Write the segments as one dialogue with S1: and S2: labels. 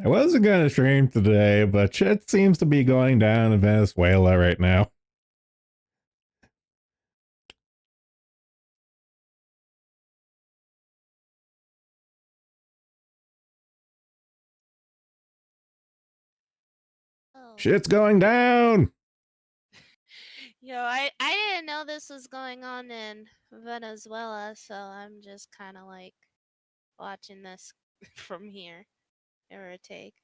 S1: I wasn't going to stream today, but shit seems to be going down in Venezuela right now.
S2: Oh.
S1: Shit's going down.
S2: I didn't know this was going on in Venezuela, so I'm just kind of like watching this from here. Give or take.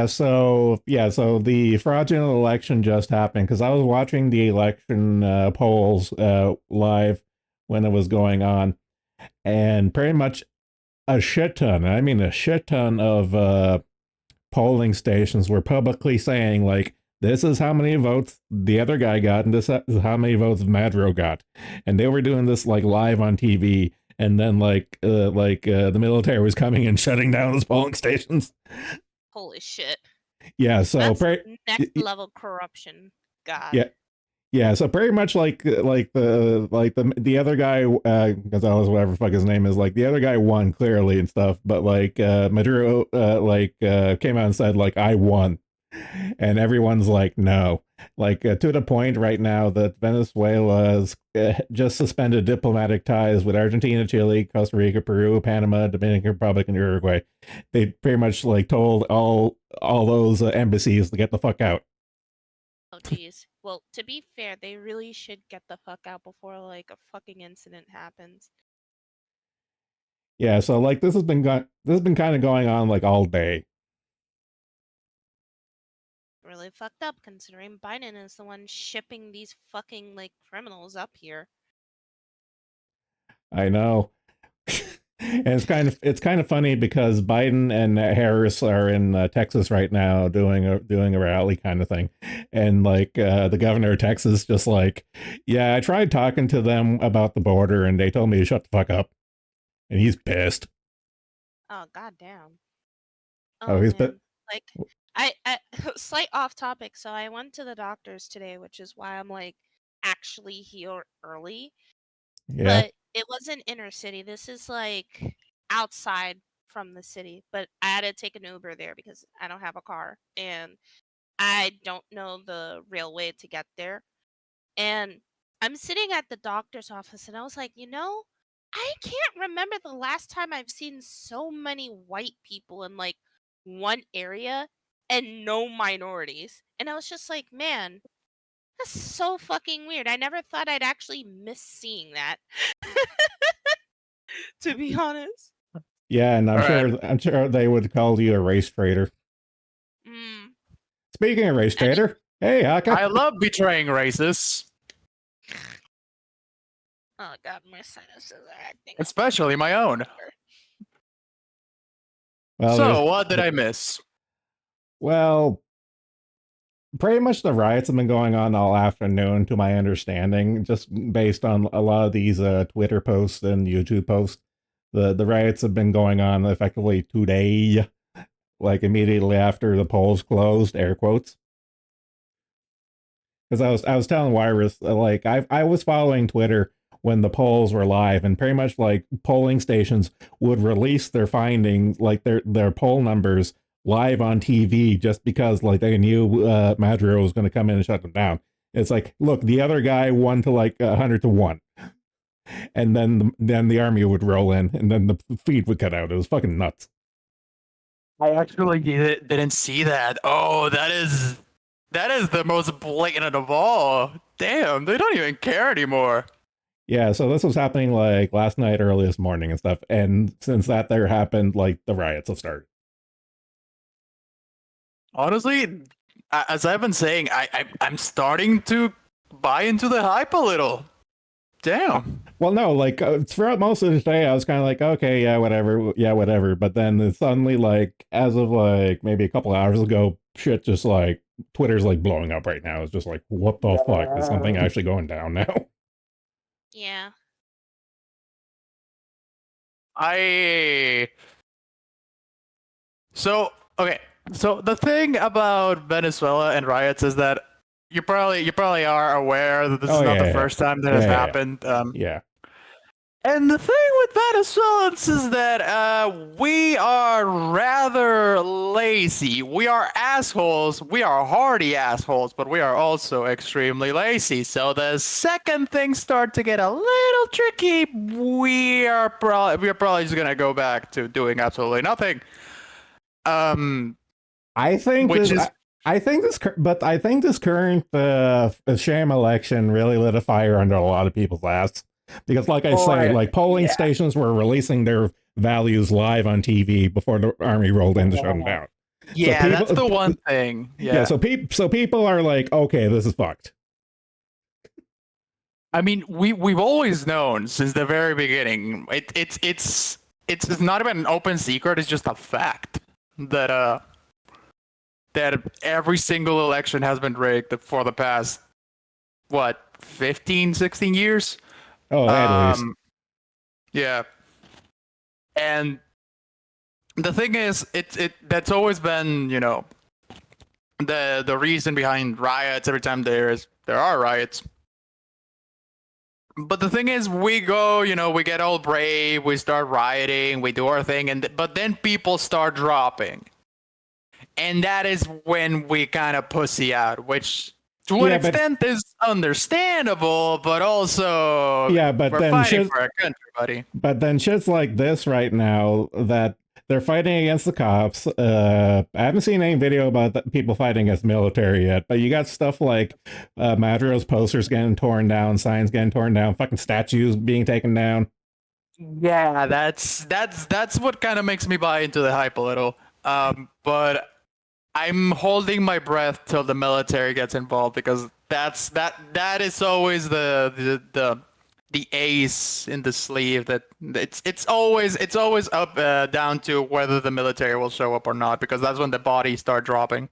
S1: So the fraudulent election just happened because I was watching the election polls live when it was going on, and pretty much a shit ton. I mean, a shit ton of polling stations were publicly saying like, this is how many votes the other guy got, and this is how many votes Madro got, and they were doing this like live on TV, and then the military was coming and shutting down those polling stations.
S2: Holy shit.
S1: Yeah, so
S2: That's next level corruption. God.
S1: yeah, yeah, so pretty much like the other guy, Gonzalez, whatever the fuck his name is, like the other guy won clearly and stuff, but like Maduro came out and said like I won, and everyone's like no, like to the point right now that Venezuela's just suspended diplomatic ties with Argentina, Chile, Costa Rica, Peru, Panama, Dominican Republic, and Uruguay. They pretty much like told all those embassies to get the fuck out.
S2: Oh geez. Well, to be fair, they really should get the fuck out before like a fucking incident happens.
S1: Yeah, so like this has been kind of going on like all day.
S2: Really fucked up considering Biden is the one shipping these fucking like criminals up here.
S1: I know. And it's kind of funny because Biden and Harris are in Texas right now doing a rally kind of thing, and like the governor of Texas just like, yeah, I tried talking to them about the border and they told me to shut the fuck up, and he's pissed.
S2: Oh goddamn.
S1: Oh,
S2: Oh
S1: he's pissed.
S2: man. Like I slight off topic, so I went to the doctor's today, which is why I'm like actually here early.
S1: Yeah,
S2: But it wasn't inner city. This is like outside from the city. But I had to take an Uber there because I don't have a car and I don't know the real way to get there. And I'm sitting at the doctor's office and I was like, I can't remember the last time I've seen so many white people in like one area and no minorities. And I was just like, man, that's so fucking weird. I never thought I'd actually miss seeing that, to be honest.
S1: yeah, and
S3: All right.
S1: I'm sure they would call you a race traitor.
S2: Mm.
S1: Speaking of race
S2: I mean,
S1: traitor, hey Haka.
S3: I love betraying races,
S2: oh god, my sinuses are acting up.
S3: especially my own.
S1: Well,
S3: So, what did I miss?
S1: well, pretty much the riots have been going on all afternoon, to my understanding, just based on a lot of these Twitter posts and YouTube posts. The riots have been going on effectively today, like immediately after the polls closed, air quotes. Because I was telling Wirus like I was following Twitter when the polls were live, and pretty much like polling stations would release their findings, like their poll numbers, live on TV, just because like they knew Maduro was going to come in and shut them down. It's like, look, the other guy won to like 100 to 1, and then the army would roll in, and then the feed would cut out. It was fucking nuts.
S3: I actually didn't see that. Oh, that is the most blatant of all. Damn, they don't even care anymore.
S1: Yeah, so this was happening like last night, early this morning, and stuff. And since that there happened, like the riots have started.
S3: Honestly, as I've been saying, I'm starting to buy into the hype a little. Damn.
S1: Well, no, like throughout most of the day, I was kind of like, okay, yeah, whatever. But then it's suddenly, like, as of like maybe a couple hours ago, shit just like Twitter's like blowing up right now. It's just like, what the fuck? Is something actually going down now?
S2: Yeah.
S3: I So, okay. So the thing about Venezuela and riots is that you probably are aware that this
S1: Oh
S3: is not
S1: yeah,
S3: the
S1: yeah,
S3: first time that has
S1: yeah, yeah,
S3: happened.
S1: yeah.
S3: And the thing with Venezuelans is that we are rather lazy. We are assholes. We are hardy assholes, but we are also extremely lazy. So the second things start to get a little tricky, we are probably just gonna go back to doing absolutely nothing. Um,
S1: I think
S3: which
S1: this.
S3: is
S1: I think this, but I think this current sham election really lit a fire under a lot of people's ass. Because, like I say, like polling
S3: yeah.
S1: stations were releasing their values live on TV before the army rolled in to shut them down. So
S3: Yeah,
S1: people,
S3: that's the one thing.
S1: yeah.
S3: Yeah.
S1: So people are like, okay, this is fucked.
S3: I mean, we've always known since the very beginning. It's not even an open secret. It's just a fact that every single election has been rigged for the past what 15, 16 years.
S1: Oh, at least.
S3: Yeah, and the thing is, that's always been the reason behind riots every time there are riots. But the thing is, we go, we get all brave, we start rioting, we do our thing, but then people start dropping, and that is when we kind of pussy out, which to an
S1: Yeah, but
S3: extent is understandable, but also
S1: yeah, but
S3: we're
S1: then
S3: fighting
S1: shit.
S3: for our country, buddy.
S1: But then shit's like this right now that they're fighting against the cops. I haven't seen any video about people fighting against military yet, but you got stuff like Madrigal's posters getting torn down, signs getting torn down, fucking statues being taken down.
S3: Yeah, that's what kind of makes me buy into the hype a little. But I'm holding my breath till the military gets involved because that is always the ace in the sleeve that it's always up down to whether the military will show up or not, because that's when the bodies start dropping.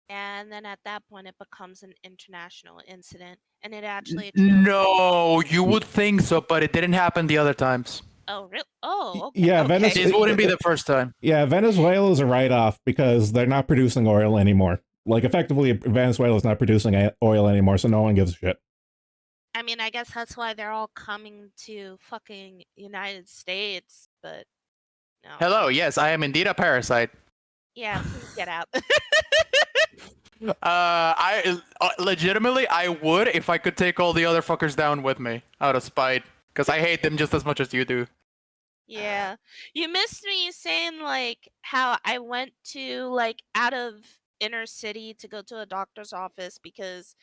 S2: And then at that point, it becomes an international incident, and it actually
S3: No, you would think so, but it didn't happen the other times.
S2: Oh, really? Oh, okay.
S1: Yeah,
S2: Okay.
S3: This wouldn't be the first time.
S1: Yeah, Venezuela's a write-off because they're not producing oil anymore. Like, effectively, Venezuela's not producing oil anymore, so no one gives a shit.
S2: I mean, I guess that's why they're all coming to fucking United States, but no.
S3: Hello, yes, I am indeed a parasite.
S2: Yeah, please get out.
S3: I legitimately, I would if I could take all the other fuckers down with me out of spite, because I hate them just as much as you do.
S2: Yeah. You missed me saying, like, how I went to, like, out of inner city to go to a doctor's office because,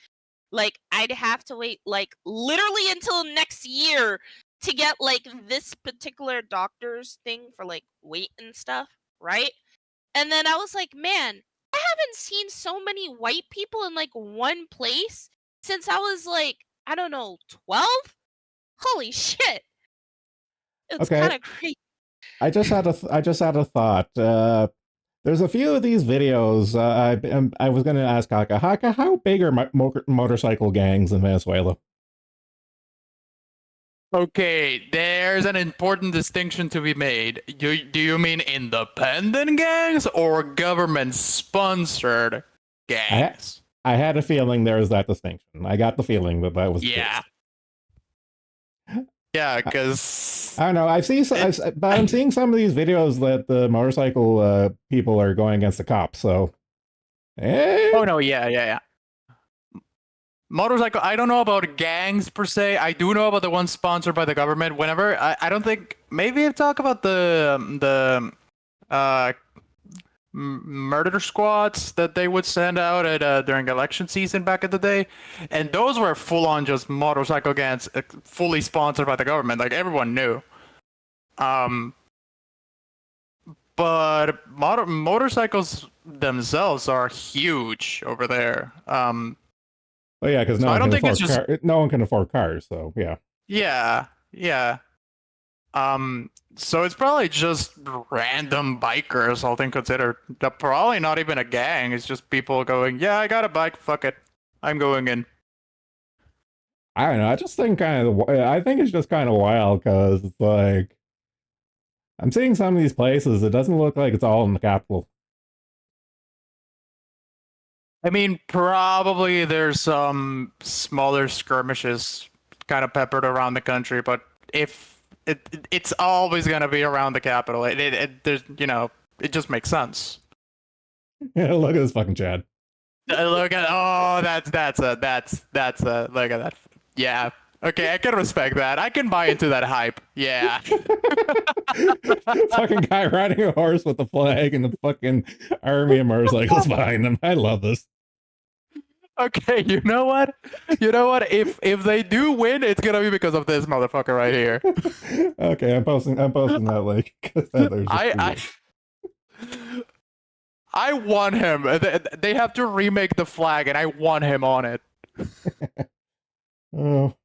S2: like, I'd have to wait, like, literally until next year to get, like, this particular doctor's thing for, like, weight and stuff, right? And then I was like, man, I haven't seen so many white people in, like, one place since I was, like, I don't know, 12? Holy shit. It's
S1: Okay,
S2: kind of crazy.
S1: I just had a thought. There's a few of these videos. I was going to ask Haka, how big are motorcycle gangs in Venezuela?
S3: Okay, there's an important distinction to be made. Do you mean independent gangs or government-sponsored gangs?
S1: I had a feeling there was that distinction. I got the feeling that was
S3: Yeah. Yeah, because
S1: I don't know. But I'm seeing some of these videos that the motorcycle people are going against the cops. So,
S3: oh no, yeah. Motorcycle. I don't know about gangs per se. I do know about the ones sponsored by the government. Whenever I don't think maybe I've talked about the murder squads that they would send out at during election season back in the day, and those were full on just motorcycle gangs, fully sponsored by the government. Like everyone knew. But motorcycles themselves are huge over there.
S1: oh yeah, because
S3: So I don't think it's just
S1: no one can afford cars. So yeah.
S3: Yeah. So it's probably just random bikers, all things considered. They're probably not even a gang. It's just people going, yeah, I got a bike. Fuck it, I'm going in.
S1: I don't know. I just think I think it's just kind of wild because it's like I'm seeing some of these places. It doesn't look like it's all in the capital.
S3: I mean, probably there's some smaller skirmishes kind of peppered around the country, but if it's always gonna be around the capital. There's it just makes sense.
S1: Yeah, look at this fucking Chad.
S3: Look at that's a look at that. Yeah. Okay, I can respect that. I can buy into that hype. Yeah.
S1: Fucking guy riding a horse with the flag and the fucking army of motorcycles behind him. I love this.
S3: Okay, you know what? You know what? If they do win, it's gonna be because of this motherfucker right here.
S1: Okay, I'm posting that link.
S3: I want him. They have to remake the flag, and I want him on it.
S1: Oh.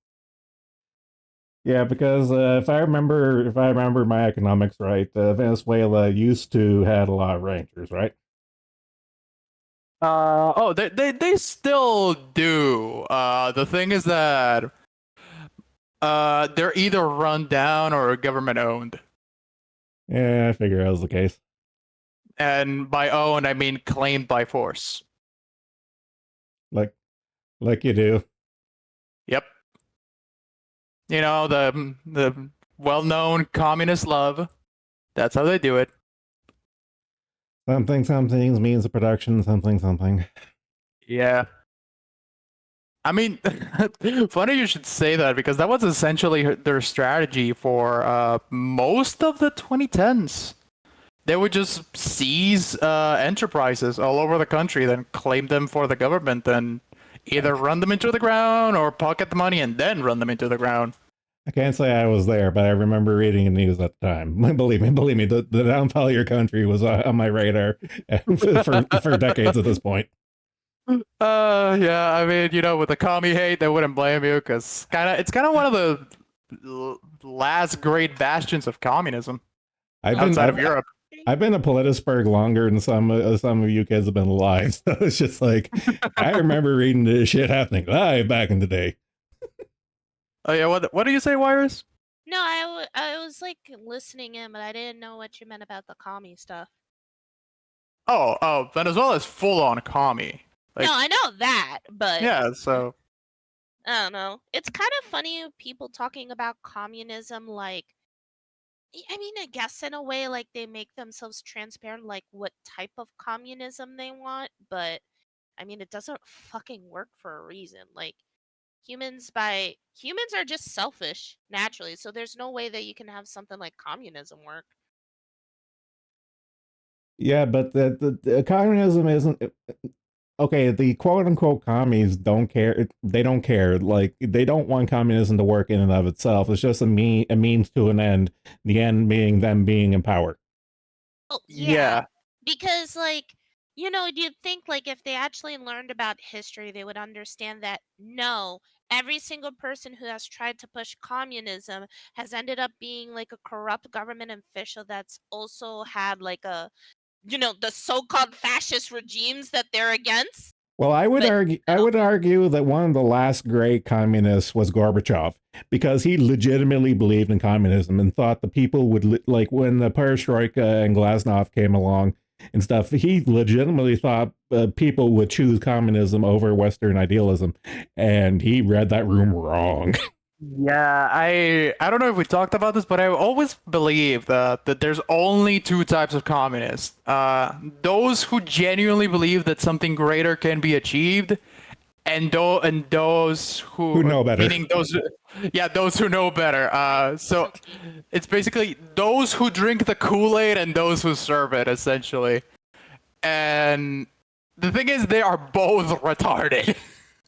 S1: Yeah, because if I remember my economics right, Venezuela used to had a lot of rangers, right?
S3: They still do. The thing is that they're either run down or government owned.
S1: Yeah, I figure that was the case.
S3: And by owned, I mean claimed by force.
S1: Like you do.
S3: Yep. You know, the well-known communist love. That's how they do it.
S1: Something means of production, something.
S3: Yeah. I mean, funny you should say that because that was essentially their strategy for most of the 2010s. They would just seize enterprises all over the country, then claim them for the government, and either run them into the ground or pocket the money and then run them into the ground.
S1: I can't say I was there, but I remember reading the news at the time. Believe me, the downfall of your country was on my radar for decades at this point.
S3: Yeah, I mean, with the commie hate, they wouldn't blame you because it's kind of one of the last great bastions of communism outside of Europe.
S1: I've been a Politisberg longer than some of you kids have been alive. So it's just like I remember reading this shit happening live back in the day.
S3: Oh yeah, what do you say, Wires?
S2: No, I was like listening in, but I didn't know what you meant about the commie stuff.
S3: Oh, Venezuela is full on commie.
S2: No, I know that, but
S3: yeah, so
S2: I don't know. It's kind of funny people talking about communism like, I mean, I guess in a way, like they make themselves transparent, like what type of communism they want, but I mean, it doesn't fucking work for a reason. Like humans are just selfish naturally, so there's no way that you can have something like communism work.
S1: Yeah, but the communism isn't okay. The quote unquote commies don't care. They don't care. Like they don't want communism to work in and of itself. It's just a means to an end. The end being them being in power.
S2: Oh yeah. Because like, you'd think like if they actually learned about history, they would understand that no, every single person who has tried to push communism has ended up being like a corrupt government official that's also had like the so-called fascist regimes that they're against.
S1: Well, I would argue that one of the last great communists was Gorbachev because he legitimately believed in communism and thought the people would like when the Perestroika and Glasnost came along and stuff. He legitimately thought people would choose communism over Western idealism, and he read that room wrong.
S3: Yeah, I don't know if we talked about this, but I always believe that there's only two types of communists. Those who genuinely believe that something greater can be achieved, and those who
S1: know better.
S3: Meaning those who know better. So it's basically those who drink the Kool-Aid and those who serve it, essentially. And the thing is, they are both retarded.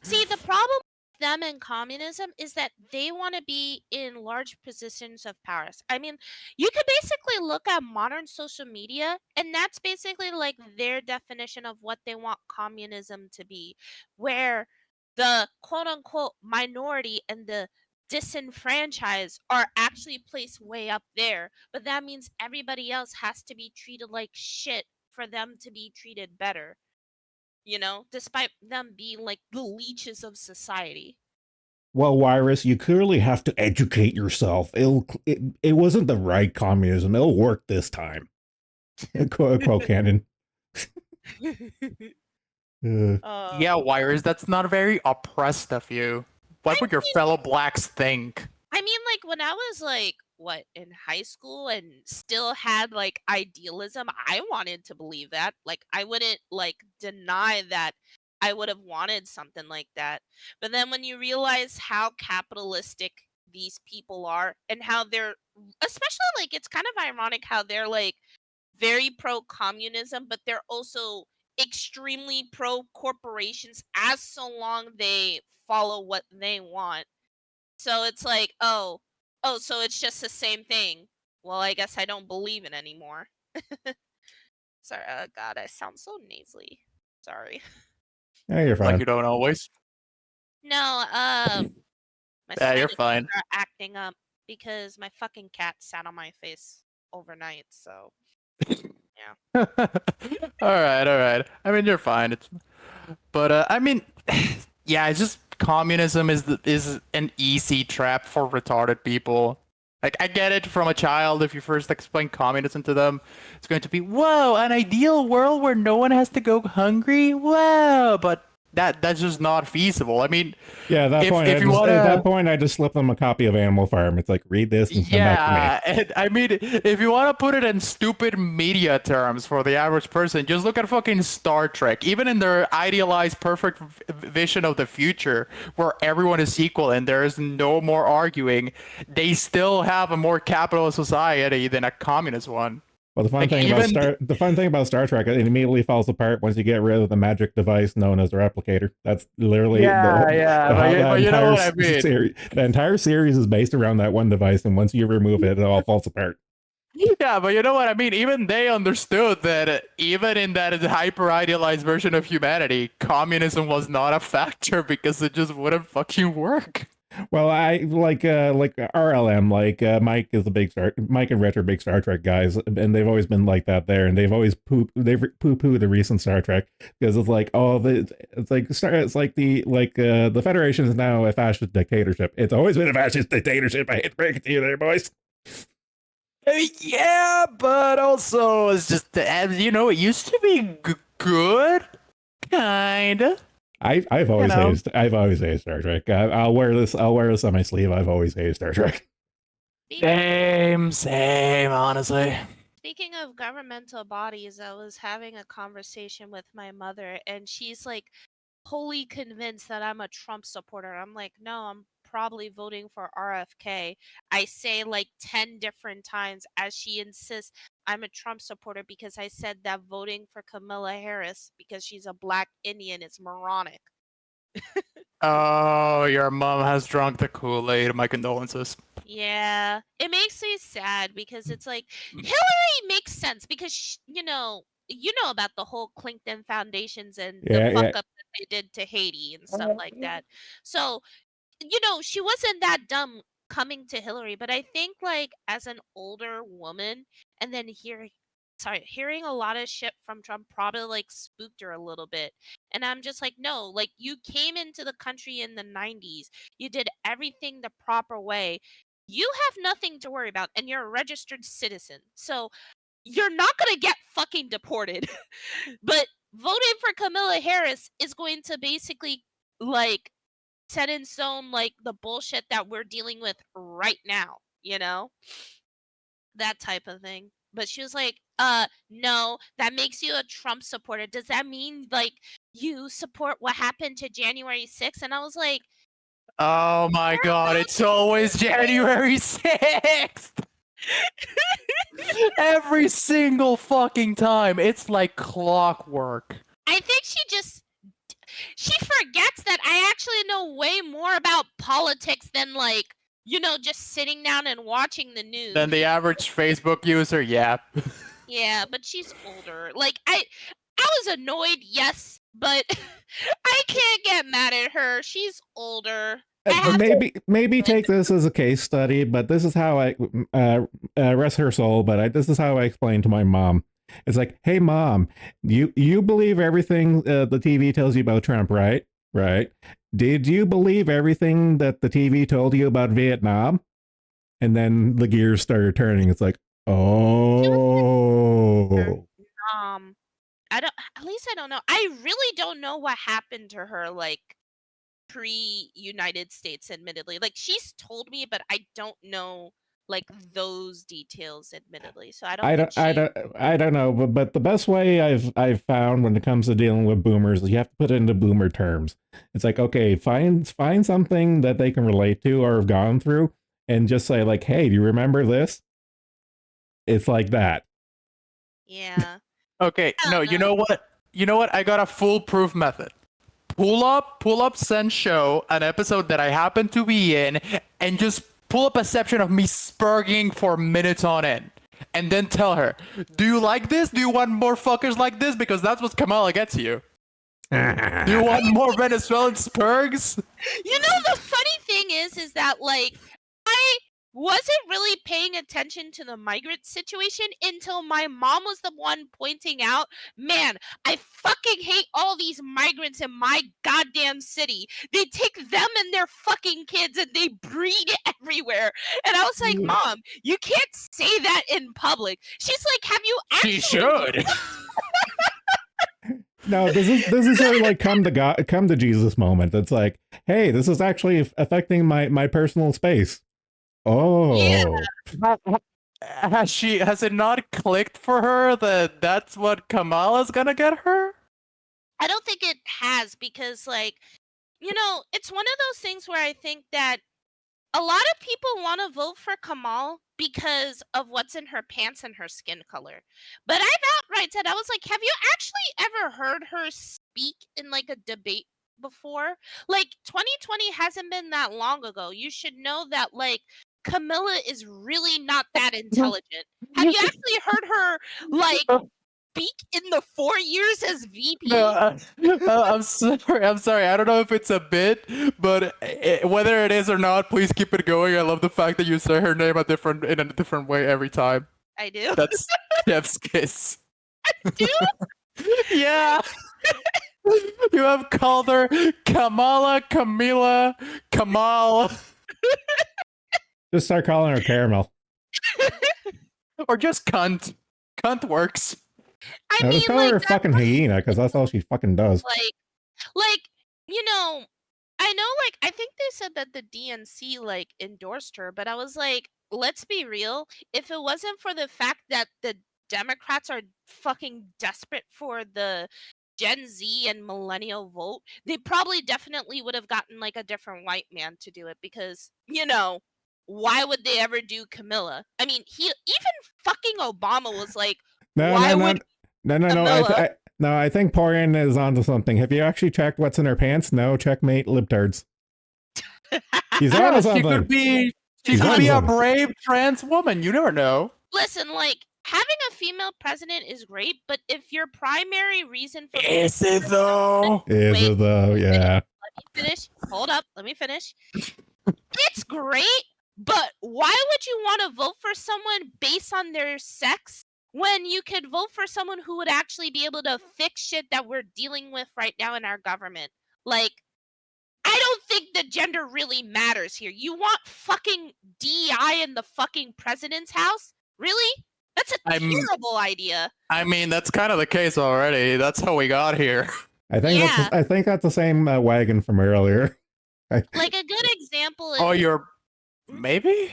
S2: See, the problem them in communism is that they want to be in large positions of power. I mean, you could basically look at modern social media, and that's basically like their definition of what they want communism to be, where the quote unquote minority and the disenfranchised are actually placed way up there. But that means everybody else has to be treated like shit for them to be treated better. Despite them being like the leeches of society.
S1: Well, Virus, you clearly have to educate yourself. It wasn't the right communism. It'll work this time. Quote canon.
S3: Yeah, Wires, that's not very oppressed of you. What would your fellow blacks think?
S2: I mean, like when I was like in high school and still had like idealism, I wanted to believe that. Like I wouldn't like deny that I would have wanted something like that. But then when you realize how capitalistic these people are and how they're, especially like it's kind of ironic how they're like very pro communism, but they're also extremely pro corporations as so long they follow what they want. So it's like, oh, so it's just the same thing. Well, I guess I don't believe it anymore. Sorry, God, I sound so nasally. Sorry.
S1: Yeah, you're
S3: Like
S1: fine.
S3: you don't always.
S2: No, my
S3: Yeah, you're
S2: sinuses
S3: fine.
S2: are acting up because my fucking cat sat on my face overnight. So yeah.
S3: All right, all right. I mean, you're fine. But I mean, yeah, it's just communism is an easy trap for retarded people. Like I get it from a child. If you first explain communism to them, it's going to be whoa, an ideal world where no one has to go hungry. Whoa, but that's just not feasible. I mean,
S1: Yeah, at that point,
S3: if you
S1: at that
S3: wanna.
S1: point, I just slip them a copy of Animal Farm. It's like, read this and come back to me.
S3: Yeah, and I mean, if you want to put it in stupid media terms for the average person, just look at fucking Star Trek. Even in their idealized, perfect vision of the future, where everyone is equal and there is no more arguing, they still have a more capitalist society than a communist one.
S1: Well,
S3: Like even
S1: the fun thing about Star Trek, it immediately falls apart once you get rid of the magic device known as the replicator. That's literally
S3: yeah, yeah,
S1: how that
S3: but you know
S1: entire
S3: what I mean.
S1: series. The entire series is based around that one device, and once you remove it, it all falls apart.
S3: Yeah, but you know what I mean? Even they understood that even in that hyper idealized version of humanity, communism was not a factor because it just wouldn't fucking work.
S1: Well, I like RLM, Mike is a Mike and Rich are big Star Trek guys, and they've always been like that there, and they've poo poo the recent Star Trek because it's like it's like the Federation is now a fascist dictatorship. It's always been a fascist dictatorship. I hate to break it to you, there, boys.
S3: Yeah, but also it's just you know, it used to be good, kinda.
S1: I've always hated Star Trek. I'll wear this on my sleeve. I've always hated Star Trek.
S3: Same, honestly.
S2: Speaking of governmental bodies, I was having a conversation with my mother, and she's like wholly convinced that I'm a Trump supporter. I'm like, no, I'm probably voting for RFK. I say like 10 different times as she insists I'm a Trump supporter because I said that voting for Kamala Harris because she's a black Indian is moronic.
S3: Oh, your mom has drunk the Kool-Aid. My condolences.
S2: Yeah, it makes me sad because it's like Hillary makes sense because you know about the whole Clinton foundations and the
S1: Yeah,
S2: fuck
S1: yeah.
S2: up that they did to Haiti and stuff like that. So, she wasn't that dumb coming to Hillary, but I think like as an older woman and then hearing a lot of shit from Trump probably like spooked her a little bit. And I'm just like, no, like you came into the country in the 90s. You did everything the proper way. You have nothing to worry about and you're a registered citizen. So, you're not going to get fucking deported. But voting for Kamala Harris is going to basically like set in stone like the bullshit that we're dealing with right now, that type of thing. But she was like, no, that makes you a Trump supporter. Does that mean like you support what happened to January 6th? And I was like,
S3: Oh my god, it's always January 6th! Every single fucking time. It's like clockwork.
S2: I think she forgets that I actually know way more about politics than like just sitting down and watching the news.
S3: Than the average Facebook user, yeah.
S2: Yeah, but she's older. Like I was annoyed, yes, but I can't get mad at her. She's older. I have
S1: Maybe take this as a case study, but this is how I rest her soul. But this is how I explain to my mom. It's like, hey, mom, you believe everything the TV tells you about Trump, right? Right? Did you believe everything that the TV told you about Vietnam? And then the gears started turning. It's like, oh.
S2: I don't at least I don't know. I really don't know what happened to her like pre-United States, admittedly. Like she's told me, but I don't know like those details, admittedly. So I don't
S1: I
S2: think
S1: don't, I
S2: she.
S1: don't, I don't know, but the best way I've found when it comes to dealing with boomers is you have to put it into boomer terms. It's like, okay, find something that they can relate to or have gone through, and just say like, hey, do you remember this? It's like that.
S2: Yeah.
S3: Okay,
S2: I
S3: no,
S2: don't know.
S3: you know what? I got a foolproof method. Pull up, send show an episode that I happen to be in, and just pull up a section of me spurging for minutes on end, and then tell her, "Do you like this? Do you want more fuckers like this? Because that's what Kamala gets you. Do you want more Venezuelan spurgs?"
S2: You know, the funny thing is that like I wasn't really paying attention to the migrant situation until my mom was the one pointing out, man, I fucking hate all these migrants in my goddamn city. They take them and their fucking kids and they breed everywhere. And I was like, Mom, you can't say that in public. She's like, have you actually
S3: She should.
S1: No, this is her like come to Jesus moment. It's like, hey, this is actually affecting my personal space. Oh,
S3: Has it not clicked for her that that's what Kamala's gonna get her?
S2: I don't think it has because, like, you know, it's one of those things where I think that a lot of people want to vote for Kamal because of what's in her pants and her skin color. But I've outright said, I was like, have you actually ever heard her speak in like a debate before? Like 2020 hasn't been that long ago. You should know that like Camilla is really not that intelligent. Have you actually heard her like speak in the 4 years as VP?
S3: No, I'm sorry. I'm sorry. I don't know if it's a bit, but whether it is or not, please keep it going. I love the fact that you say her name in a different way every time.
S2: I do.
S3: That's Chef's kiss.
S2: Do?
S3: Yeah. You have called her Kamala, Camila, Kamal,
S1: just start calling her Caramel.
S3: or just cunt. Cunt works.
S2: I
S1: No,
S2: mean,
S1: just call
S2: like,
S1: her fucking hyena because that's all she fucking does.
S2: like, you know, I know, like, I think they said that the DNC like endorsed her, but I was like, let's be real. If it wasn't for the fact that the Democrats are fucking desperate for the Gen Z and millennial vote, they probably definitely would have gotten like a different white man to do it because, you know, why would they ever do Camilla? I mean, even fucking Obama was like,
S1: No,
S2: why
S1: no, no,
S2: would
S1: no, no, no.
S2: Camilla?
S1: No, I think Porian is onto something. Have you actually checked what's in her pants? No, checkmate, libtards. He's onto
S3: Yeah,
S1: something.
S3: she
S1: He's
S3: could
S1: onto
S3: be a
S1: something.
S3: brave trans woman. You never know.
S2: Listen, like having a female president is great, but if your primary reason for
S3: Is it though?
S1: Is
S2: Wait,
S1: it though? Yeah.
S2: let me finish. Hold up, let me finish. It's great, but why would you want to vote for someone based on their sex when you could vote for someone who would actually be able to fix shit that we're dealing with right now in our government? Like, I don't think the gender really matters here. You want fucking DEI in the fucking president's house? Really? That's a terrible idea.
S3: I mean, that's kind of the case already. That's how we got here.
S1: I think that's the same wagon from earlier.
S2: Like a good example is
S3: Oh, you're maybe?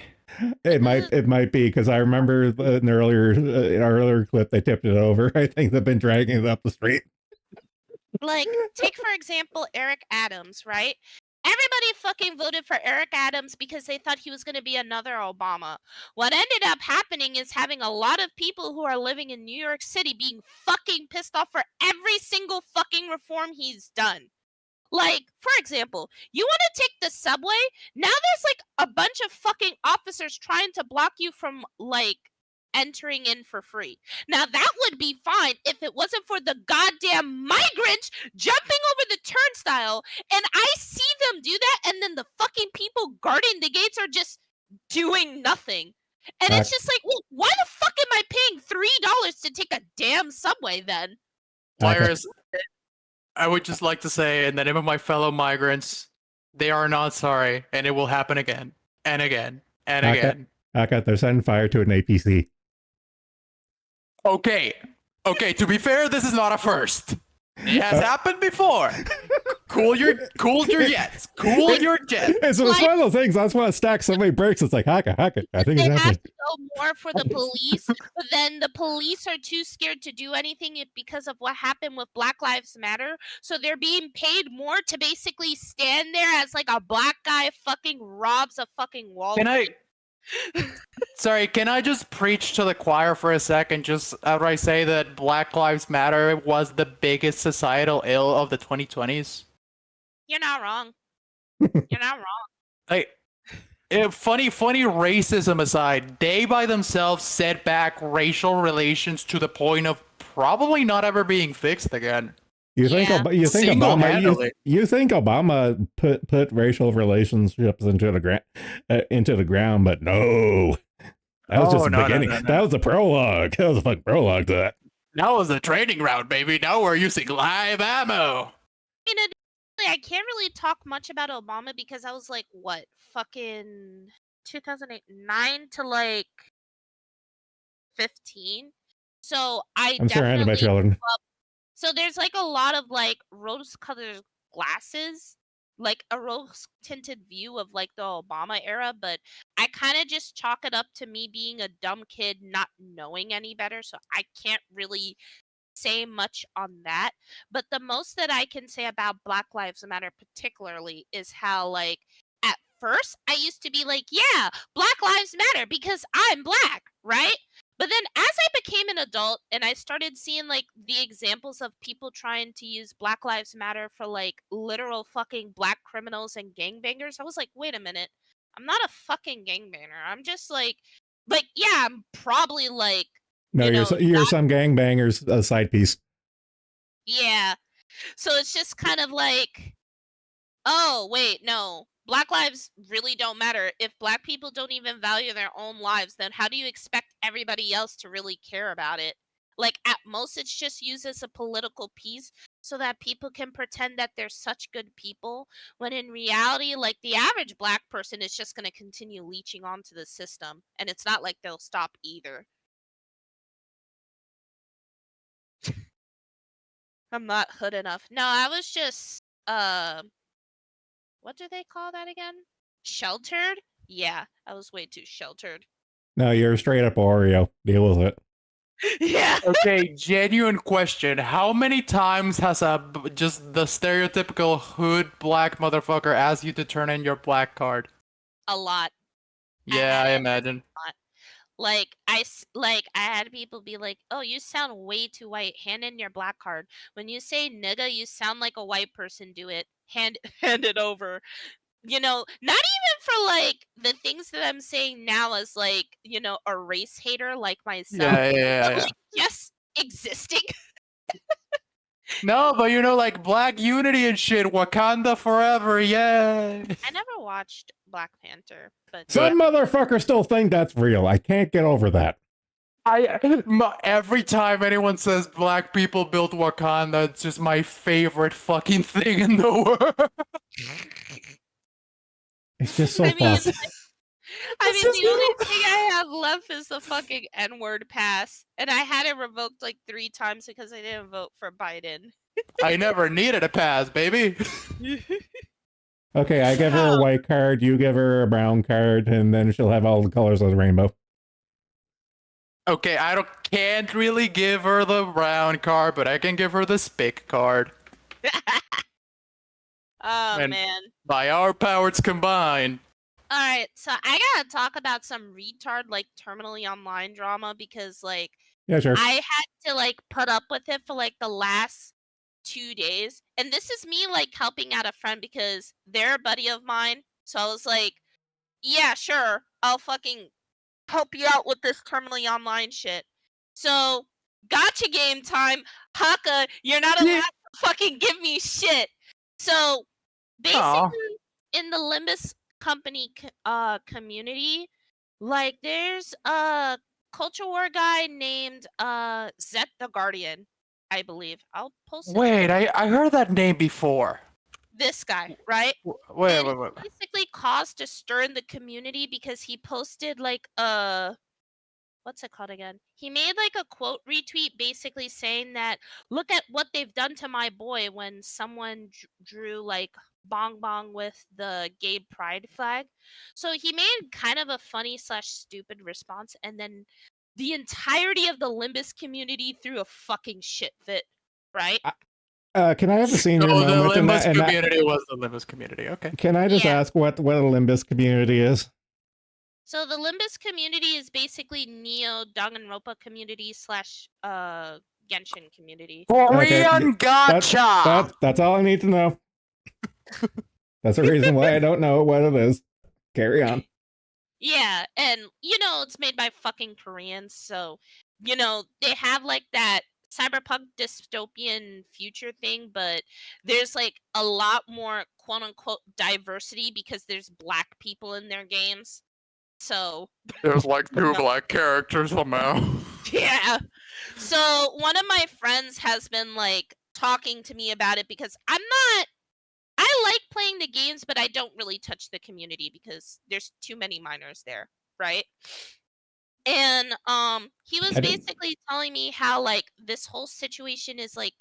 S1: It might be because I remember in an earlier clip they tipped it over. I think they've been dragging it up the street.
S2: like take for example Eric Adams, right? Everybody fucking voted for Eric Adams because they thought he was going to be another Obama. What ended up happening is having a lot of people who are living in New York City being fucking pissed off for every single fucking reform he's done. Like, for example, you want to take the subway? Now there's like a bunch of fucking officers trying to block you from like entering in for free. Now that would be fine if it wasn't for the goddamn migrant jumping over the turnstile and I see them do that and then the fucking people guarding the gates are just doing nothing. And it's just like, well, why the fuck am I paying $3 to take a damn subway then?
S3: Whereas I would just like to say, in the name of my fellow migrants, they are not sorry, and it will happen again and again and again.
S1: They're setting fire to an APC.
S3: Okay, to be fair, this is not a first. It has happened before. Cool your jets. Cool your jets.
S1: It's one of those things. That's why it stacks so many bricks. It's like, haka. I think it's
S2: they have
S1: happening.
S2: to go more for the police, but then the police are too scared to do anything because of what happened with Black Lives Matter. So they're being paid more to basically stand there as like a black guy fucking robs a fucking Walgreens.
S3: Can I just preach to the choir for a second? Just outright say that Black Lives Matter was the biggest societal ill of the 2020s?
S2: You're not wrong. You're not wrong.
S3: Like, funny racism aside, they by themselves set back racial relations to the point of probably not ever being fixed again.
S1: You think Obama put racial relationships into the ground, but no. That was just the beginning. No. That was the prologue. That was a fucking prologue to that.
S3: That was the training round, baby. Now we're using live ammo.
S2: I can't really talk much about Obama because I was like, what, fucking 2009 to like 15. So
S1: I'm surrounded by children.
S2: So there's like a lot of like rose-colored glasses, like a rose-tinted view of like the Obama era, but I kind of just chalk it up to me being a dumb kid not knowing any better, so I can't really say much on that. But the most that I can say about Black Lives Matter particularly is how like at first I used to be like, yeah, Black Lives Matter because I'm black, right? But then as I became an adult and I started seeing like the examples of people trying to use Black Lives Matter for like literal fucking black criminals and gangbangers, I was like, wait a minute. I'm not a fucking gangbanger. I'm just like yeah, I'm probably like
S1: no, you're some gangbanger's side piece.
S2: Yeah. So it's just kind of like, oh, wait, no. Black lives really don't matter. If black people don't even value their own lives, then how do you expect everybody else to really care about it? Like, at most, it's just used as a political piece so that people can pretend that they're such good people, when in reality, like, the average black person is just going to continue leeching onto the system, and it's not like they'll stop either. I'm not hood enough. No, I was just, what do they call that again? Sheltered? Yeah, I was way too sheltered.
S1: No, you're straight up Oreo. Deal with it.
S2: Yeah.
S3: Okay, genuine question. How many times has just the stereotypical hood black motherfucker asked you to turn in your black card?
S2: A lot.
S3: Yeah, I imagine.
S2: Like I had people be like, "Oh, you sound way too white. Hand in your black card. When you say nigga, you sound like a white person. Do it. Hand it over." You know, not even for like the things that I'm saying now as like, you know, a race hater like myself.
S3: Yeah.
S2: Like, just existing.
S3: No, but you know, like Black Unity and shit, Wakanda forever, yeah.
S2: I never watched Black Panther, but
S1: some motherfuckers still think that's real. I can't get over that.
S3: Every time anyone says black people built Wakanda, it's just my favorite fucking thing in the world.
S1: It's just so fast.
S2: I mean, the only thing I have left is the fucking N-word pass. And I had it revoked like 3 times because I didn't vote for Biden.
S3: I never needed a pass, baby.
S1: Okay, I give her a white card, you give her a brown card, and then she'll have all the colors of the rainbow.
S3: Okay, can't really give her the brown card, but I can give her the spick card.
S2: Oh, and man.
S3: By our powers combined.
S2: Alright, so I gotta talk about some retard, like, terminally online drama because, like,
S1: yeah, sure.
S2: I had to, like, put up with it for, like, the last 2 days. And this is me, like, helping out a friend because they're a buddy of mine. So I was like, yeah, sure, I'll fucking help you out with this terminally online shit. So, gotcha game time. Haka, you're not allowed to fucking give me shit. So, basically, in the Limbus company community, like, there's a culture war guy named Zet the Guardian, I believe. I'll post it.
S3: Wait, I heard that name before.
S2: This guy, right?
S3: Wait.
S2: Basically caused a stir in the community because he posted like a what's it called again? He made like a quote retweet basically saying that look at what they've done to my boy when someone drew like bong bong with the gay pride flag. So he made kind of a funny slash stupid response, and then the entirety of the Limbus community threw a fucking shit fit, right?
S1: Can I have a senior
S3: So the
S1: moment in
S3: Limbus
S1: that? And that,
S3: community was the Limbus community. Okay.
S1: can I just
S2: Yeah.
S1: ask what a Limbus community is?
S2: So the Limbus community is basically Neo Danganronpa community slash Genshin community.
S3: Korean
S1: That's
S3: gacha.
S1: that's all I need to know. That's the reason why I don't know what it is. Carry on.
S2: Yeah, and it's made by fucking Koreans, so they have like that cyberpunk dystopian future thing, but there's like a lot more quote unquote diversity because there's black people in their games. So
S3: There's like 2 black characters somehow.
S2: yeah. So one of my friends has been like talking to me about it because I like playing the games, but I don't really touch the community because there's too many minors there, right? And he was basically telling me how like this whole situation is like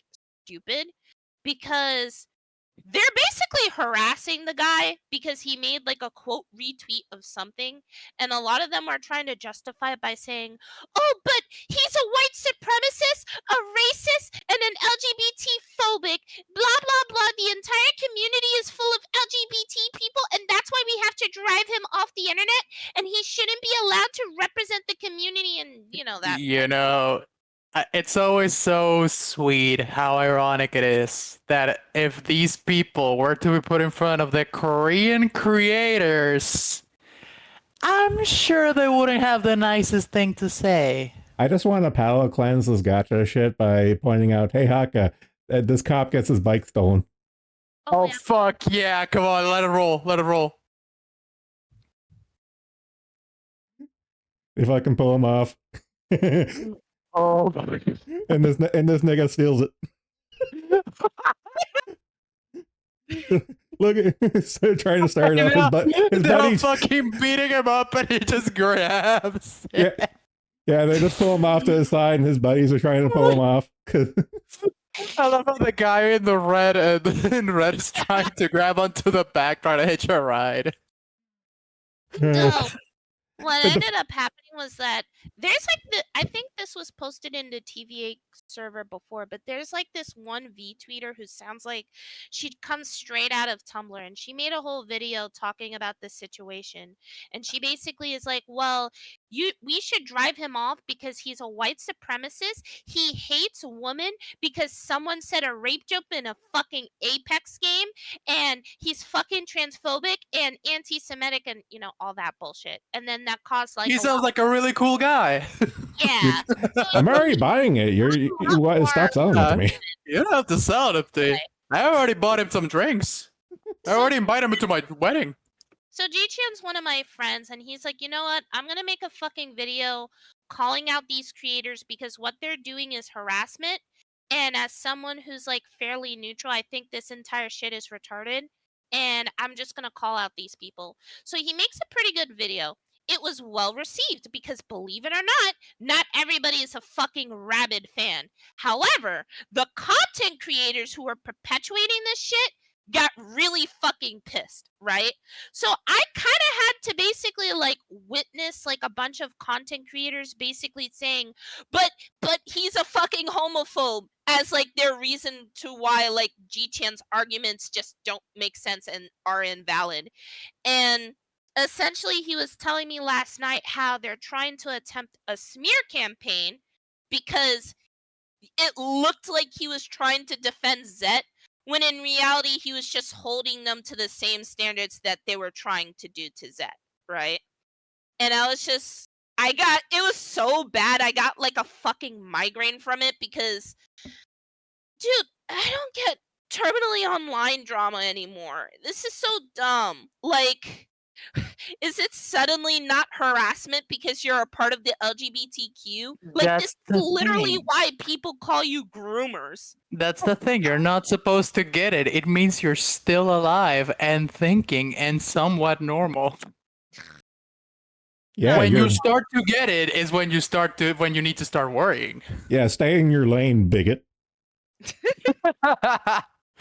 S2: stupid because they're basically harassing the guy because he made like a quote retweet of something, and a lot of them are trying to justify it by saying, "Oh, but he's a white supremacist, a racist, and an LGBT phobic, blah blah blah. The entire community is full of LGBT people, and that's why we have to drive him off the internet, and he shouldn't be allowed to represent the community." And that.
S3: It's always so sweet how ironic it is that if these people were to be put in front of the Korean creators, I'm sure they wouldn't have the nicest thing to say.
S1: I just want to palate cleanse this gotcha shit by pointing out, hey Haka, this cop gets his bike stolen.
S3: Oh,
S2: yeah.
S3: fuck yeah, come on, let it roll, let it roll.
S1: If I can pull him off.
S3: Oh.
S1: and this nigga steals it. Look at trying to start it up. His buddy's
S3: fucking beating him up and he just grabs.
S1: Yeah. Yeah, they just pull him off to the side and his buddies are trying to pull him off.
S3: I love how the guy in the red is trying to grab onto the back trying to hitch a ride.
S2: No. What ended up happening was that there's like I think this was posted in the TVA server before, but there's like this one V-tweeter who sounds like she comes straight out of Tumblr, and she made a whole video talking about this situation. And she basically is like, well, we should drive him off because he's a white supremacist. He hates women because someone said a rape joke in a fucking Apex game, and he's fucking transphobic and anti-Semitic and all that bullshit. And then that caused like
S3: he sounds like a really cool guy.
S2: Yeah.
S1: I'm already buying it. Stop selling it to me.
S3: You don't have to sell it to me. I already bought him some drinks. I already invited him to my wedding.
S2: So G-Chan's one of my friends, and he's like, you know what? I'm going to make a fucking video calling out these creators because what they're doing is harassment. And as someone who's like fairly neutral, I think this entire shit is retarded. And I'm just going to call out these people. So he makes a pretty good video. It was well received because, believe it or not everybody is a fucking rabid fan. However, the content creators who are perpetuating this shit got really fucking pissed, right? So I kind of had to basically like witness like a bunch of content creators basically saying, but he's a fucking homophobe as like their reason to why like G-Chan's arguments just don't make sense and are invalid. And essentially he was telling me last night how they're trying to attempt a smear campaign because it looked like he was trying to defend Zet, when in reality he was just holding them to the same standards that they were trying to do to Zet, right? And I was just it was so bad, I got like a fucking migraine from it because, dude, I don't get terminally online drama anymore. This is so dumb. Like, is it suddenly not harassment because you're a part of the LGBTQ? Like,
S3: That's
S2: this is literally why people call you groomers.
S3: That's the thing. You're not supposed to get it. It means you're still alive and thinking and somewhat normal.
S1: Yeah,
S3: When
S1: you're
S3: you start to get it is when you need to start worrying.
S1: yeah, stay in your lane, bigot.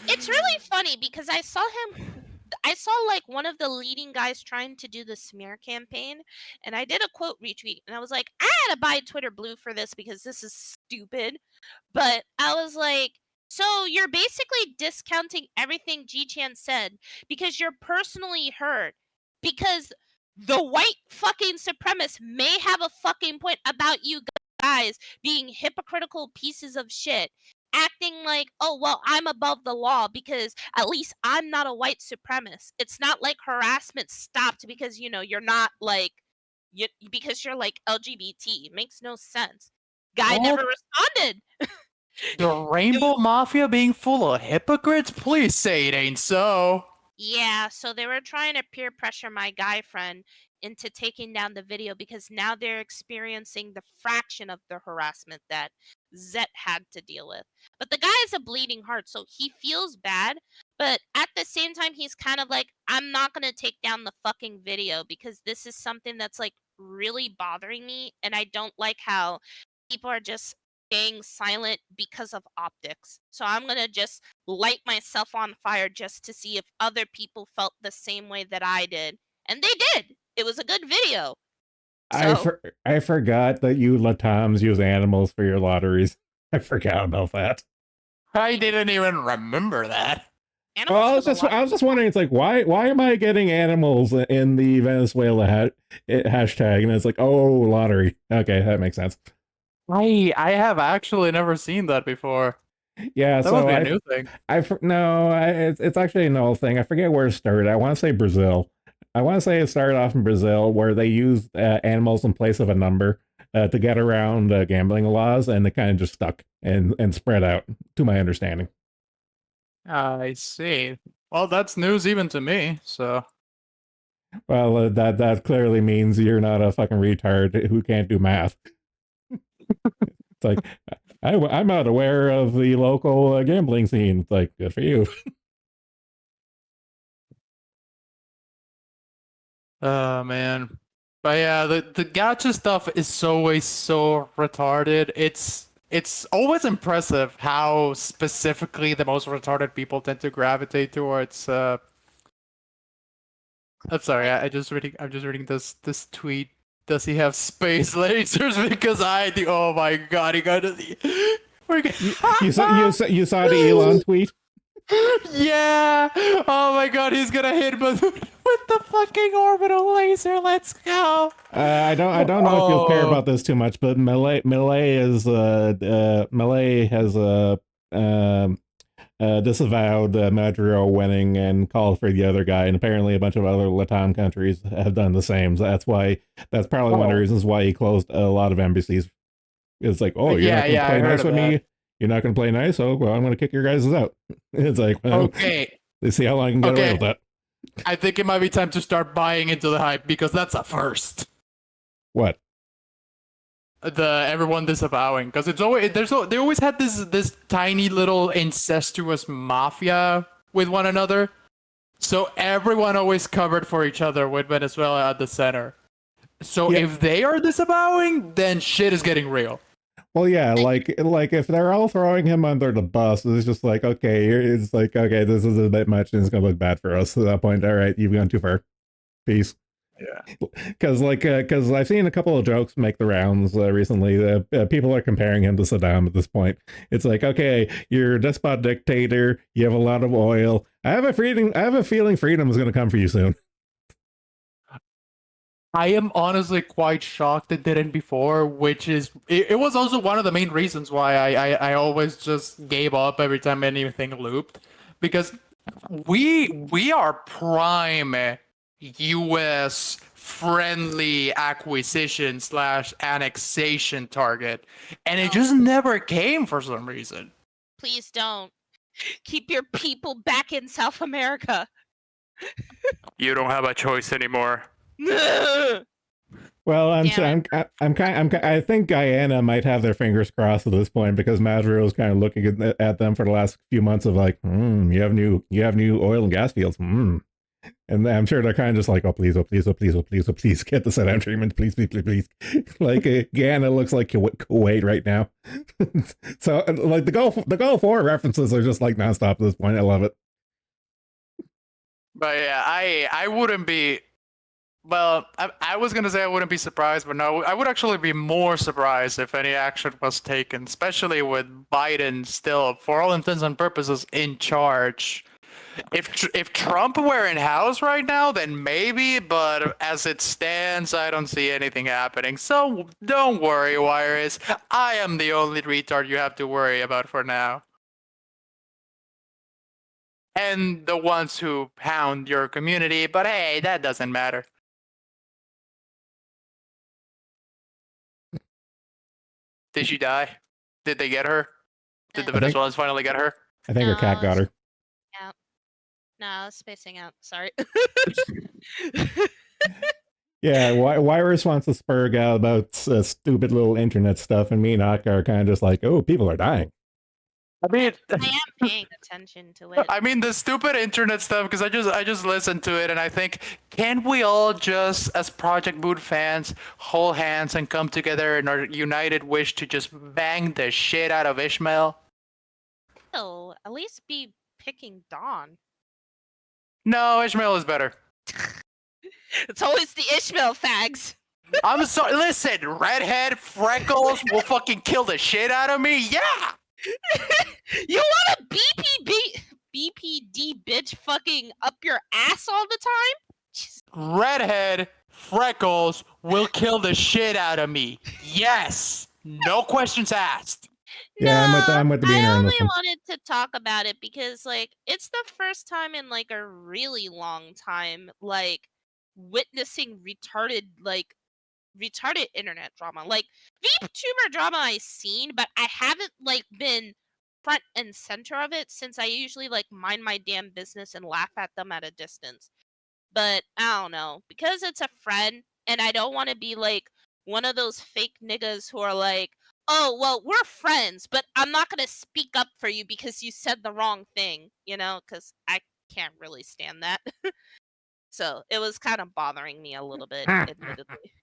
S2: It's really funny because I saw like one of the leading guys trying to do the smear campaign, and I did a quote retweet, and I was like, I had to buy Twitter Blue for this because this is stupid. But I was like, so you're basically discounting everything G-Chan said because you're personally hurt because the white fucking supremacist may have a fucking point about you guys being hypocritical pieces of shit, acting like, oh, well, I'm above the law because at least I'm not a white supremacist. It's not like harassment stopped because, you're not like, because you're like LGBT. It makes no sense. Guy
S3: What?
S2: never responded.
S3: The Rainbow Mafia being full of hypocrites? Please say it ain't so.
S2: Yeah, so they were trying to peer pressure my guy friend into taking down the video because now they're experiencing the fraction of the harassment that Zet had to deal with. But the guy is a bleeding heart, so he feels bad. But at the same time, he's kind of like, I'm not going to take down the fucking video because this is something that's like really bothering me. And I don't like how people are just staying silent because of optics. So I'm going to just light myself on fire just to see if other people felt the same way that I did. And they did. It was a good video.
S1: I forgot that you Latams use animals for your lotteries. I forgot about that.
S3: I didn't even remember that.
S1: Well, I was just wondering. It's like why am I getting animals in the Venezuela hashtag? And it's like, oh, lottery. Okay, that makes sense.
S3: I have actually never seen that before.
S1: Yeah,
S3: that
S1: so
S3: must be a new thing.
S1: It's actually an old thing. I forget where it started. I want to say Brazil. I want to say it started off in Brazil where they used animals in place of a number to get around gambling laws, and it kind of just stuck and spread out, to my understanding.
S3: I see. Well, that's news even to me, so.
S1: Well, that clearly means you're not a fucking retard who can't do math. It's like, I'm not aware of the local gambling scene. It's like, good for you.
S3: Oh, man. But yeah, the gacha stuff is always so retarded. It's always impressive how specifically the most retarded people tend to gravitate towards I'm sorry, I'm just reading this tweet. Does he have space lasers? Because I do. Oh my god, he got it.
S1: You saw the Elon tweet?
S3: Yeah. Oh my god, he's gonna hit with the fucking orbital laser. Let's go.
S1: I don't know if you'll care about this too much, but Melee has disavowed Madrigal winning and called for the other guy, and apparently a bunch of other Latam countries have done the same. So that's probably one of the reasons why he closed a lot of embassies. It's like, oh, you're not going to play nice with me. You're not going to play nice. Oh, well, I'm going to kick your guys out. It's like, well,
S3: okay.
S1: Let's see how long I can get away with that.
S3: I think it might be time to start buying into the hype because that's a first.
S1: What?
S3: Everyone disavowing, because it's always they always had this tiny little incestuous mafia with one another, so everyone always covered for each other with Venezuela at the center. So if they are disavowing, then shit is getting real.
S1: Well, yeah, like if they're all throwing him under the bus, it's just like, okay, it's like, okay, this is a bit much and it's gonna look bad for us at that point. All right, you've gone too far. Peace.
S3: Yeah,
S1: because I've seen a couple of jokes make the rounds recently. People are comparing him to Saddam at this point. It's like, okay, you're a despot dictator. You have a lot of oil. I have a feeling freedom is going to come for you soon.
S3: I am honestly quite shocked it didn't before, which is it was also one of the main reasons why I always just gave up every time anything looped, because we are prime US friendly acquisition / annexation target, and it just never came for some reason.
S2: Please don't. Keep your people back in South America.
S3: You don't have a choice anymore.
S1: Well, I think Guyana might have their fingers crossed at this point, because Maduro is kind of looking at them for the last few months of like, you have new oil and gas fields. And I'm sure they're kind of just like, oh please, oh please, oh please, oh please, oh please, get the sit-down treatment, please, please, please, please. Like again, it looks like Kuwait right now. So like the Gulf War references are just like nonstop at this point. I love it.
S3: But yeah, I wouldn't be. Well, I was gonna say I wouldn't be surprised, but no, I would actually be more surprised if any action was taken, especially with Biden still, for all intents and purposes, in charge. If Trump were in house right now, then maybe, but as it stands, I don't see anything happening. So don't worry, Wires. I am the only retard you have to worry about for now. And the ones who hound your community, but hey, that doesn't matter. Did she die? Did they get her? Did the Venezuelans finally get her?
S1: I think her cat got her.
S2: Yeah. No, I was spacing out. Sorry.
S1: Yeah, Wyrus wants to spurg out about stupid little internet stuff, and me and Akka are kind of just like, oh, people are dying.
S3: I mean,
S2: I am paying attention to it.
S3: I mean the stupid internet stuff, because I just listened to it and I think, can't we all just, as Project Boot fans, hold hands and come together in our united wish to just bang the shit out of Ishmael?
S2: Oh, at least be picking Dawn.
S3: No, Ishmael is better.
S2: It's always the Ishmael fags.
S3: I'm sorry. Listen, redhead, freckles will fucking kill the shit out of me. Yeah.
S2: You want a BPD bitch fucking up your ass all the time?
S3: Redhead, freckles will kill the shit out of me. Yes. No questions asked.
S1: Yeah, I'm with the beaner
S2: I
S1: on
S2: only
S1: this one.
S2: wanted to talk about it because, like, it's the first time in, like, a really long time, like, witnessing retarded internet drama. Like, VTuber drama I've seen, but I haven't, like, been front and center of it since I usually, like, mind my damn business and laugh at them at a distance. But I don't know, because it's a friend, and I don't want to be, like, one of those fake niggas who are like, oh, well, we're friends, but I'm not going to speak up for you because you said the wrong thing, you know, because I can't really stand that. So it was kind of bothering me a little bit, admittedly.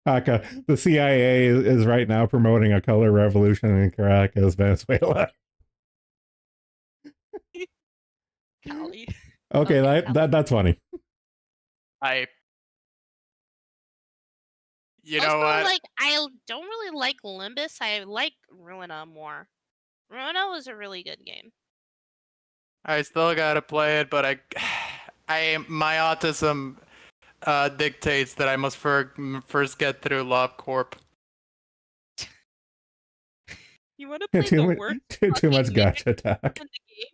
S1: Akka, the CIA is right now promoting a color revolution in Caracas, Venezuela.
S2: Golly.
S1: Okay, that's funny.
S3: You
S2: also,
S3: know what?
S2: like, I don't really like Limbus. I like Ruina more. Ruina was a really good game.
S3: I still gotta play it, but my autism dictates that I must first get through Love Corp.
S2: You want to play the worst?
S1: Too much gacha talk.
S2: In the game?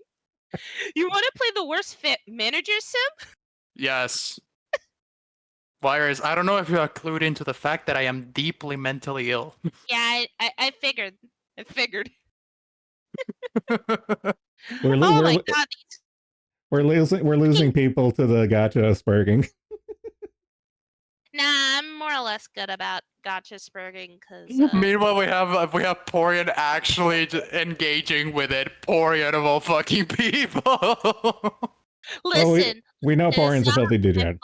S2: You want to play the worst manager sim?
S3: Yes. Virus, I don't know if you are clued into the fact that I am deeply mentally ill.
S2: Yeah, I figured. I figured.
S1: We're losing people to the gacha spurging.
S2: Nah, I'm more or less good about gacha spurging because.
S3: Meanwhile, we have Porian actually engaging with it. Porian of all fucking people.
S2: Listen,
S1: we know Porian's a filthy dude.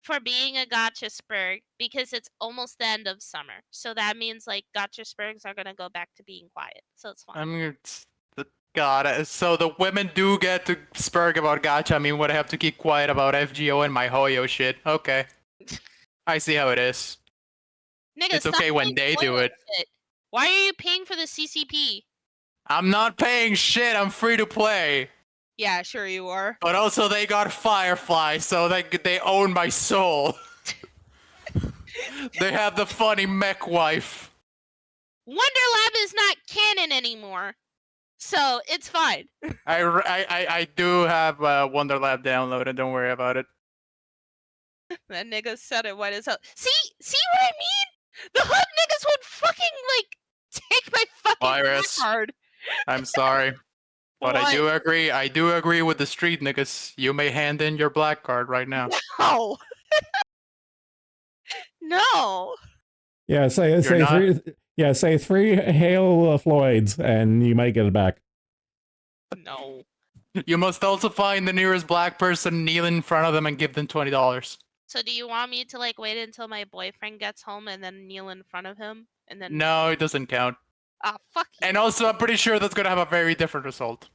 S2: For being a gacha spurg because it's almost the end of summer, so that means like gacha spurgs are gonna go back to being quiet, so it's fine.
S3: I mean, God, so the women do get to spurg about gacha. I mean, would I have to keep quiet about FGO and my Hoyo shit? Okay, I see how it is.
S2: Nigga,
S3: it's okay when they do it.
S2: Shit. Why are you paying for the CCP?
S3: I'm not paying shit. I'm free to play.
S2: Yeah, sure you are.
S3: But also they got Firefly, so they own my soul. They have the funny mech wife.
S2: Wonderlab is not canon anymore, so it's fine.
S3: I do have Wonderlab downloaded. Don't worry about it.
S2: That nigga said it white as hell. See what I mean? The hood niggas would fucking like take my fucking card.
S3: I'm sorry. But what? I do agree with the street niggas. You may hand in your black card right now.
S2: No. No.
S1: Yeah, say three Hail Floyds and you might get it back.
S2: No.
S3: You must also find the nearest black person, kneel in front of them, and give them $20.
S2: So do you want me to like wait until my boyfriend gets home and then kneel in front of him and then?
S3: No, it doesn't count.
S2: Oh, fuck you.
S3: And also, I'm pretty sure that's gonna have a very different result.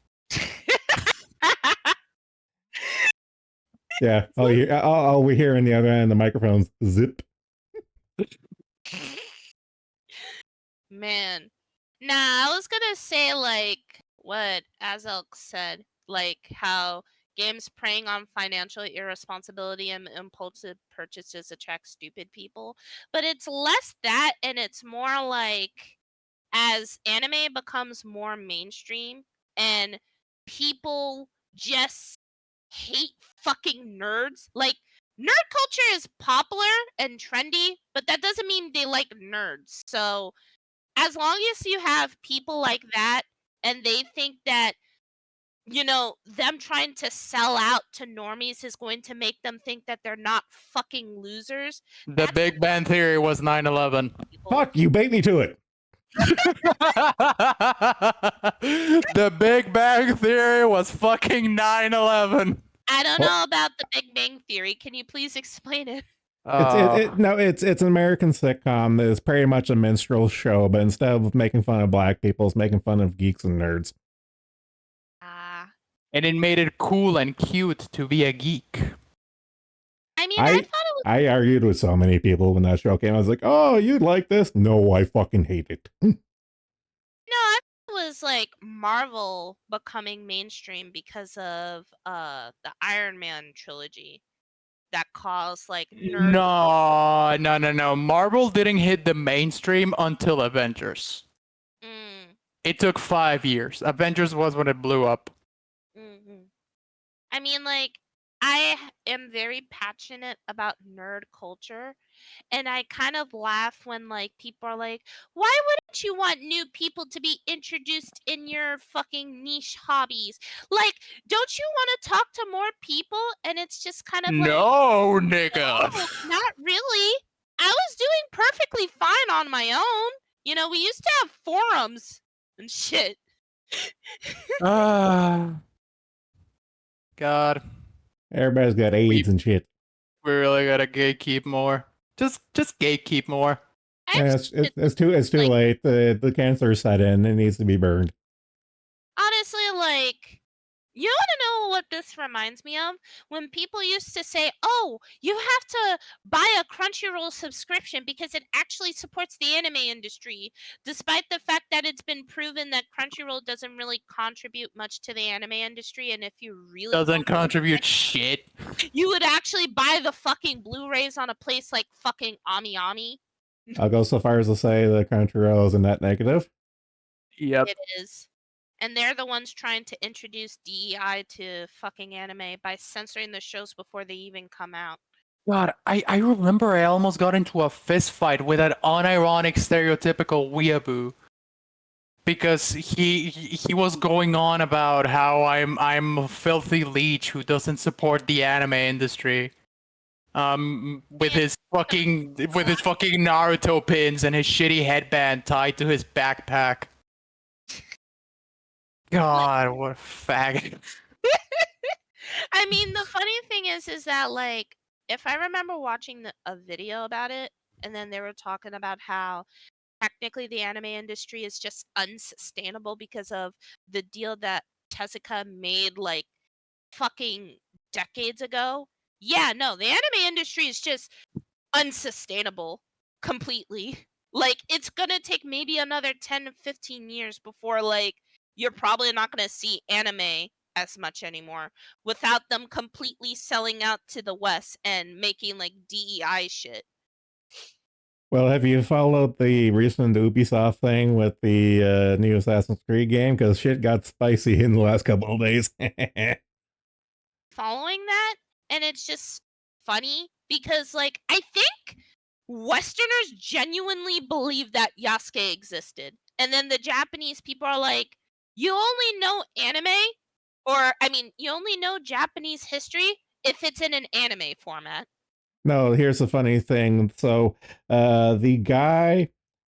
S1: Yeah, all we hear in the other end of the microphones, zip.
S2: Man. Nah, I was gonna say like what Azelk said, like how games preying on financial irresponsibility and impulsive purchases attract stupid people. But it's less that and it's more like as anime becomes more mainstream and people just hate fucking nerds. Like nerd culture is popular and trendy, but that doesn't mean they like nerds. So as long as you have people like that and they think that them trying to sell out to normies is going to make them think that they're not fucking losers.
S3: The Big Bang Theory was 9/11.
S1: Fuck, you beat me to it.
S3: The Big Bang Theory was fucking 9/11.
S2: I don't know about the Big Bang Theory. Can you please explain it?
S1: It's an American sitcom that is pretty much a minstrel show, but instead of making fun of black people, it's making fun of geeks and nerds.
S3: And it made it cool and cute to be a geek.
S2: I mean, I thought it was.
S1: I argued with so many people when that show came. I was like, "Oh, you like this?" No, I fucking hate it.
S2: No, I thought it was like Marvel becoming mainstream because of the Iron Man trilogy that caused like nerd.
S3: No. Marvel didn't hit the mainstream until Avengers. It took 5 years. Avengers was when it blew up.
S2: Mm-hmm. I mean, like, I am very passionate about nerd culture, and I kind of laugh when like people are like, "Why wouldn't you want new people to be introduced in your fucking niche hobbies? Like, don't you want to talk to more people?" And it's just kind of like,
S3: no, nigga.
S2: "No, not really. I was doing perfectly fine on my own. We used to have forums and shit."
S3: God.
S1: Everybody's got AIDS and shit.
S3: We really gotta gatekeep more. Just gatekeep more.
S1: Yeah, it's too late. The cancer set in. It needs to be burned.
S2: Honestly, like, you want to know what this reminds me of? When people used to say, "Oh, you have to buy a Crunchyroll subscription because it actually supports the anime industry," despite the fact that it's been proven that Crunchyroll doesn't really contribute much to the anime industry, and if you really
S3: doesn't contribute shit,
S2: you would actually buy the fucking Blu-rays on a place like fucking AmiAmi.
S1: I'll go so far as to say that Crunchyroll is a net negative.
S3: Yep.
S2: It is. And they're the ones trying to introduce DEI to fucking anime by censoring the shows before they even come out.
S3: God, I remember I almost got into a fist fight with that unironic stereotypical weeaboo. Because he was going on about how I'm a filthy leech who doesn't support the anime industry. With his fucking Naruto pins and his shitty headband tied to his backpack. God, what a faggot.
S2: I mean, the funny thing is that, like, if I remember watching a video about it, and then they were talking about how technically the anime industry is just unsustainable because of the deal that Tezuka made, like, fucking decades ago. Yeah, no, the anime industry is just unsustainable completely. Like, it's gonna take maybe another 10 to 15 years before, like, you're probably not gonna see anime as much anymore without them completely selling out to the West and making, like, DEI shit.
S1: Well, have you followed the recent Ubisoft thing with the new Assassin's Creed game? Because shit got spicy in the last couple of days.
S2: Following that, and it's just funny because, like, I think Westerners genuinely believe that Yasuke existed. And then the Japanese people are like, you only know anime, or, I mean, you only know Japanese history if it's in an anime format.
S1: No, here's the funny thing. So, the guy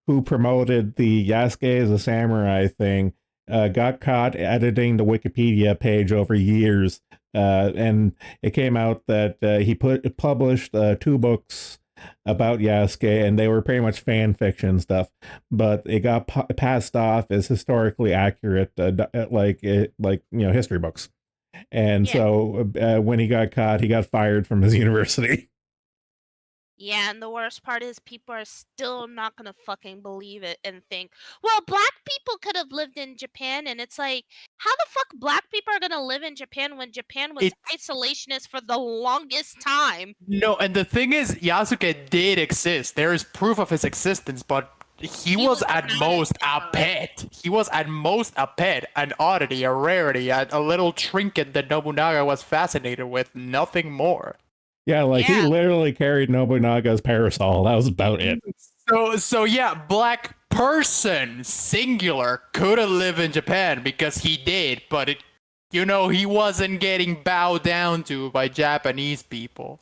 S1: who promoted the Yasuke as a samurai thing got caught editing the Wikipedia page over years, and it came out that he published 2 books about Yasuke, and they were pretty much fan fiction stuff, but it got passed off as historically accurate, history books. And
S2: Yeah.
S1: so when he got caught, he got fired from his university.
S2: Yeah, and the worst part is people are still not gonna fucking believe it and think, well, black people could have lived in Japan, and it's like, how the fuck black people are gonna live in Japan when Japan was isolationist for the longest time?
S3: No, and the thing is, Yasuke did exist. There is proof of his existence, but he was at most a pet. He was at most a pet, an oddity, a rarity, a little trinket that Nobunaga was fascinated with, nothing more.
S1: Yeah, he literally carried Nobunaga's parasol. That was about it.
S3: So yeah, black person, singular, could have lived in Japan because he did, but he wasn't getting bowed down to by Japanese people.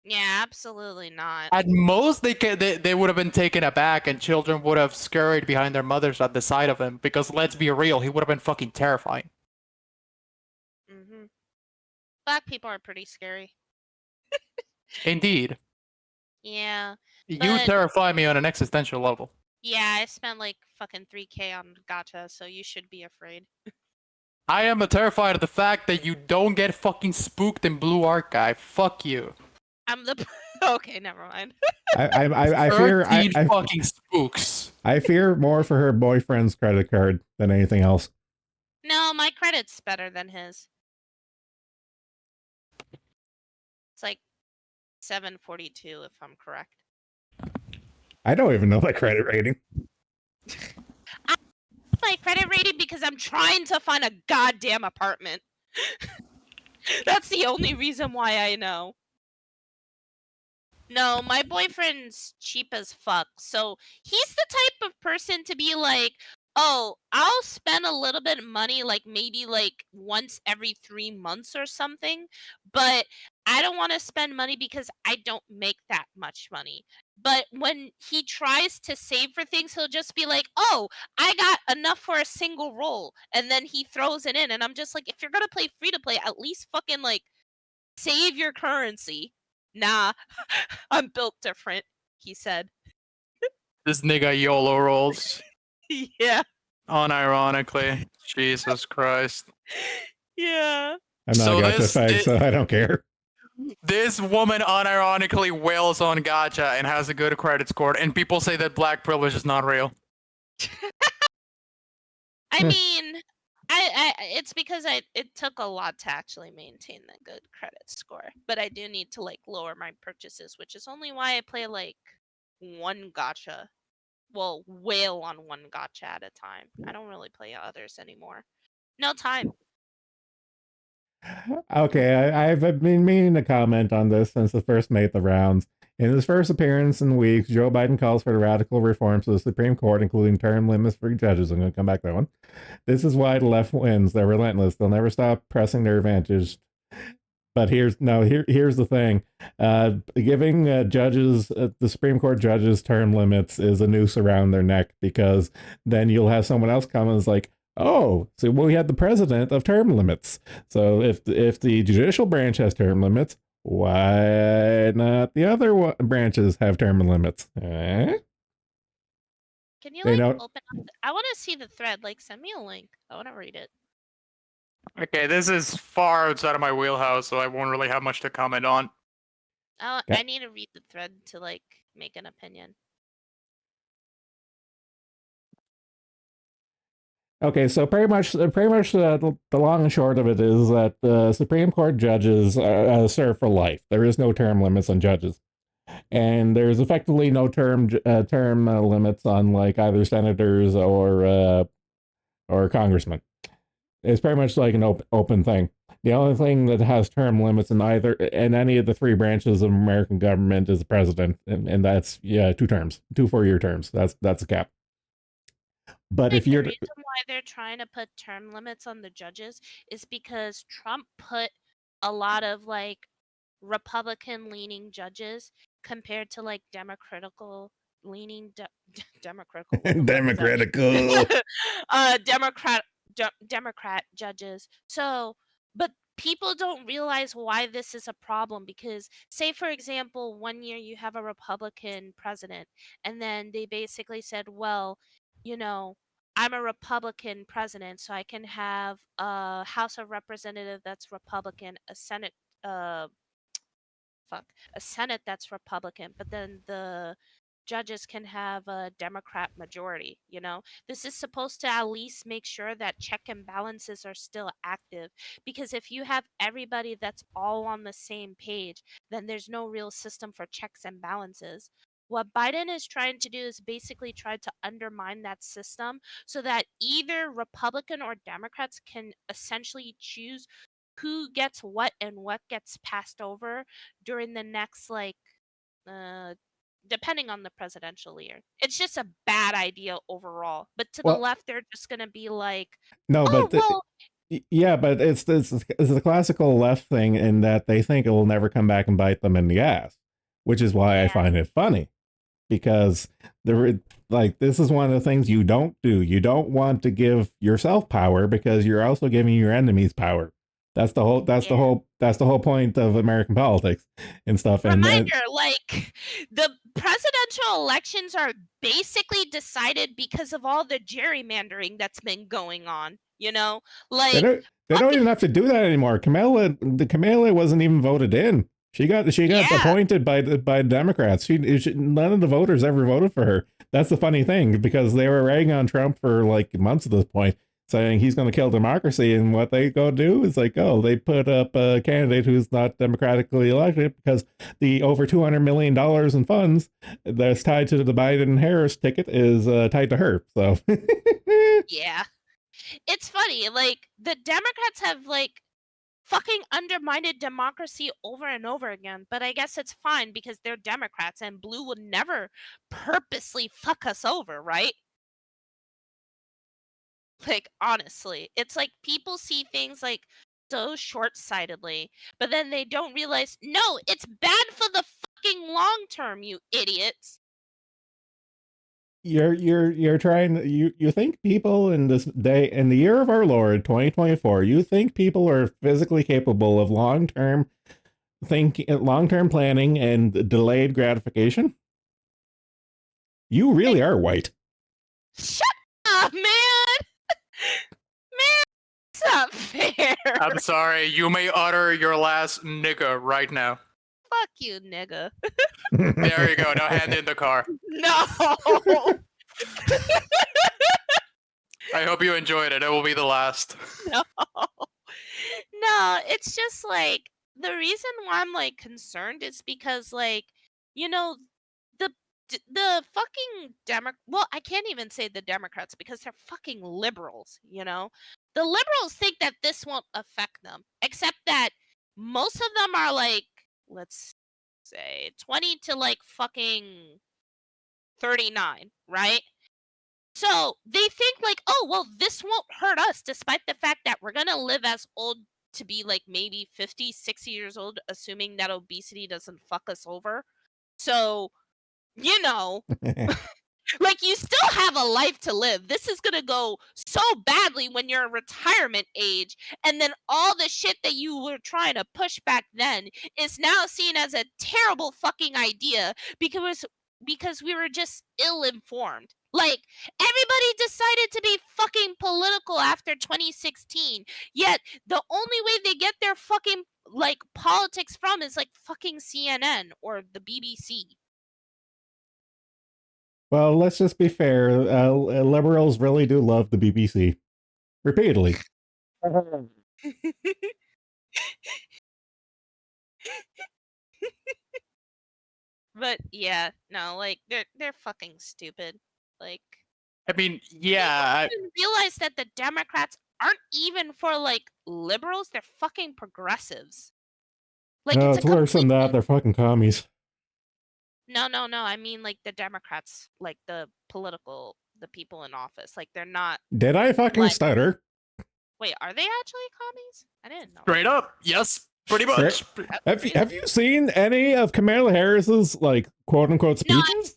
S2: Yeah, absolutely not.
S3: At most, they would have been taken aback, and children would have scurried behind their mothers at the sight of him. Because let's be real, he would have been fucking terrifying.
S2: Mm-hmm. Black people are pretty scary.
S3: Indeed.
S2: Yeah.
S3: You terrify me on an existential level.
S2: Yeah, I spent like fucking 3K on gacha, so you should be afraid.
S3: I am terrified of the fact that you don't get fucking spooked in Blue Archive. Fuck you.
S2: I'm the okay, never mind.
S1: I fear
S3: fucking spooks.
S1: I fear more for her boyfriend's credit card than anything else.
S2: No, my credit's better than his. It's like 742 if I'm correct.
S1: I don't even know my credit rating.
S2: My credit rating because I'm trying to find a goddamn apartment. That's the only reason why I know. No, my boyfriend's cheap as fuck. So he's the type of person to be like, oh, I'll spend a little bit of money, like maybe like once every 3 months or something, but I don't want to spend money because I don't make that much money. But when he tries to save for things, he'll just be like, oh, I got enough for a single roll. And then he throws it in. And I'm just like, if you're going to play free to play, at least fucking like save your currency. Nah, I'm built different, he said.
S3: This nigga YOLO rolls.
S2: Yeah.
S3: Unironically. Jesus Christ.
S2: Yeah.
S1: I'm not a gacha fag, so I don't care.
S3: This woman unironically wails on gacha and has a good credit score, and people say that black privilege is not real.
S2: I mean, it's because it took a lot to actually maintain the good credit score, but I do need to like lower my purchases, which is only why I play like one gacha. Well, whale on one gacha at a time. I don't really play others anymore. No time.
S1: Okay, I've been meaning to comment on this since it first made the rounds. In his first appearance in weeks, Joe Biden calls for radical reforms to the Supreme Court, including term limits for judges. I'm going to come back to that one. This is why the left wins. They're relentless. They'll never stop pressing their advantage. But here's the thing: giving judges, the Supreme Court judges, term limits is a noose around their neck, because then you'll have someone else come and is like, oh, so we had the president of term limits. So if the judicial branch has term limits, why not the other branches have term limits?
S2: Can you like open up? I want to see the thread. Like, send me a link. I want to read it.
S3: Okay, this is far outside of my wheelhouse, so I won't really have much to comment on.
S2: I need to read the thread to like make an opinion.
S1: Okay, so pretty much the long and short of it is that the Supreme Court judges serve for life. There is no term limits on judges, and there's effectively no term limits on like either senators or congressmen. It's pretty much like an open thing. The only thing that has term limits in any of the 3 branches of American government is the president, and that's 2 terms, 2 4-year terms. That's the cap. But if you're
S2: the reason why they're trying to put term limits on the judges is because Trump put a lot of like Republican leaning judges compared to like Democratical leaning democratical Democrat judges. So, but people don't realize why this is a problem because, say, for example, one year you have a Republican president, and then they basically said, well, you know, I'm a Republican president, so I can have a House of Representative that's Republican, a Senate, uh, a Senate that's Republican, but then the judges can have a Democrat majority, you know? This is supposed to at least make sure that check and balances are still active. Because if you have everybody that's all on the same page, then there's no real system for checks and balances. What Biden is trying to do is basically try to undermine that system so that either Republican or Democrats can essentially choose who gets what and what gets passed over during the next uh depending on the presidential year. It's just a bad idea overall. But to the
S1: Well,
S2: left, they're just gonna be like,
S1: no,
S2: "Oh
S1: but
S2: well,
S1: yeah, but it's the classical left thing in that they think it will never come back and bite them in the ass, which is why I
S2: yeah,
S1: find it funny because like this is one of the things you don't do. You don't want to give yourself power because you're also giving your enemies power. That's the whole. That's the
S2: yeah."
S1: whole. That's the whole point of American politics and stuff. And
S2: Reminder, like the presidential elections are basically decided because of all the gerrymandering that's been going on. You know,
S1: they
S2: like
S1: don't. They don't
S2: fucking
S1: even have to do that anymore. Kamala wasn't even voted in. She got
S2: yeah,
S1: appointed by Democrats. None of the voters ever voted for her. That's the funny thing because they were ragging on Trump for like months at this point, saying he's going to kill democracy. And what they go do is like, oh, they put up a candidate who's not democratically elected because the over $200 million in funds that's tied to the Biden Harris ticket is tied to her. So
S2: yeah. It's funny, like the Democrats have like fucking undermined democracy over and over again, but I guess it's fine because they're Democrats and blue would never purposely fuck us over, right? Like honestly, it's like people see things like so short-sightedly, but then they don't realize, no, it's bad for the fucking long term, you idiots.
S1: you're trying you think people in this day in the year of our Lord 2024 you think people are physically capable of long-term planning and delayed gratification? You
S2: Like,
S1: really are white.
S2: shut up, man. Man, it's not fair.
S3: I'm sorry. You may utter your last nigga right now.
S2: Fuck you, nigga.
S3: There you go. Now hand in the car.
S2: No.
S3: I hope you enjoyed it. It will be the last.
S2: No. No, it's just like the reason why I'm like concerned is because like, you know, the the fucking well, I can't even say the Democrats because they're fucking liberals, you know. The liberals think that this won't affect them, except that most of them are like, let's say 20 to like fucking 39, right? So they think like, oh, well, this won't hurt us, despite the fact that we're going to live as old to be like maybe 50, 60 years old, assuming that obesity doesn't fuck us over. So, you know, like you still have a life to live. This is going to go so badly when you're in retirement age. And then all the shit that you were trying to push back then is now seen as a terrible fucking idea because we were just ill informed. Like everybody decided to be fucking political after 2016. Yet the only way they get their fucking like politics from is like fucking CNN or the BBC.
S1: Well, let's just be fair. Liberals really do love the BBC repeatedly.
S2: But yeah, no, like they're fucking stupid. Like
S3: I mean,
S2: they
S3: yeah.
S2: don't even realize that the Democrats aren't even for like liberals, they're fucking progressives. Like
S1: No,
S2: it's a
S1: it's worse than
S2: complete
S1: that. They're fucking commies.
S2: no, no, no. I mean like the Democrats, like the people in office. Like they're not
S1: Did I fucking
S2: like
S1: stutter?
S2: wait, are they actually commies? I didn't know
S3: Straight
S2: that.
S3: up. Yes. Pretty
S1: Right?
S3: much.
S2: That's
S1: Have
S2: crazy.
S1: you seen any of Kamala Harris's like quote unquote
S2: No,
S1: speeches?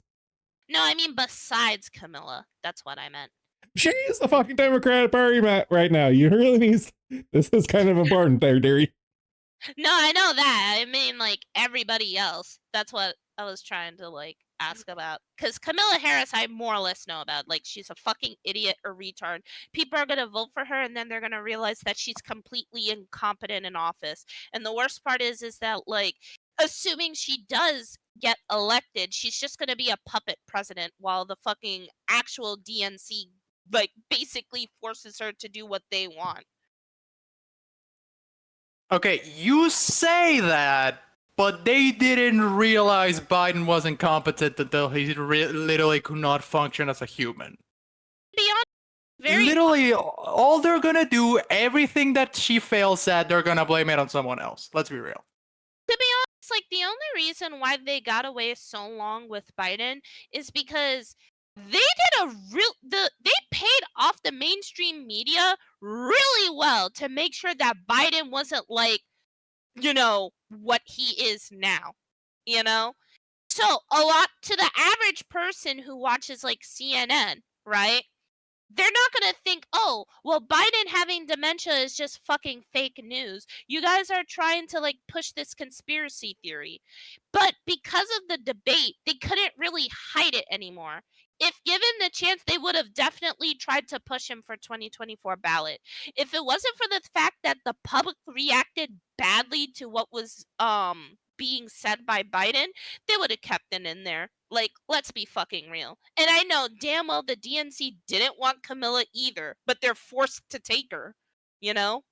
S2: no, I mean besides Camilla. That's what I meant.
S1: She's the fucking Democratic Party right now. You really need. This is kind of important there, dearie.
S2: No, I know that. I mean, like, everybody else. That's what I was trying to, like, ask about. Because Camilla Harris, I more or less know about. Like, she's a fucking idiot or retard. People are going to vote for her, and then they're going to realize that she's completely incompetent in office. And the worst part is that, like, assuming she does get elected, she's just going to be a puppet president while the fucking actual DNC, like, basically forces her to do what they want.
S3: Okay, you say that, but they didn't realize Biden was incompetent until he literally could not function as a human. Literally, all they're gonna do, everything that she fails at, they're gonna blame it on someone else. Let's be real.
S2: To be honest, like, the only reason why they got away so long with Biden is because they did they paid off the mainstream media really well to make sure that Biden wasn't like, what he is now, you know? So a lot to the average person who watches like CNN, right? They're not going to think, oh, well, Biden having dementia is just fucking fake news. You guys are trying to like push this conspiracy theory. But because of the debate, they couldn't really hide it anymore. If given the chance, they would have definitely tried to push him for 2024 ballot. If it wasn't for the fact that the public reacted badly to what was being said by Biden, they would have kept it in there. Like, let's be fucking real. And I know damn well the DNC didn't want Camilla either, but they're forced to take her, you know?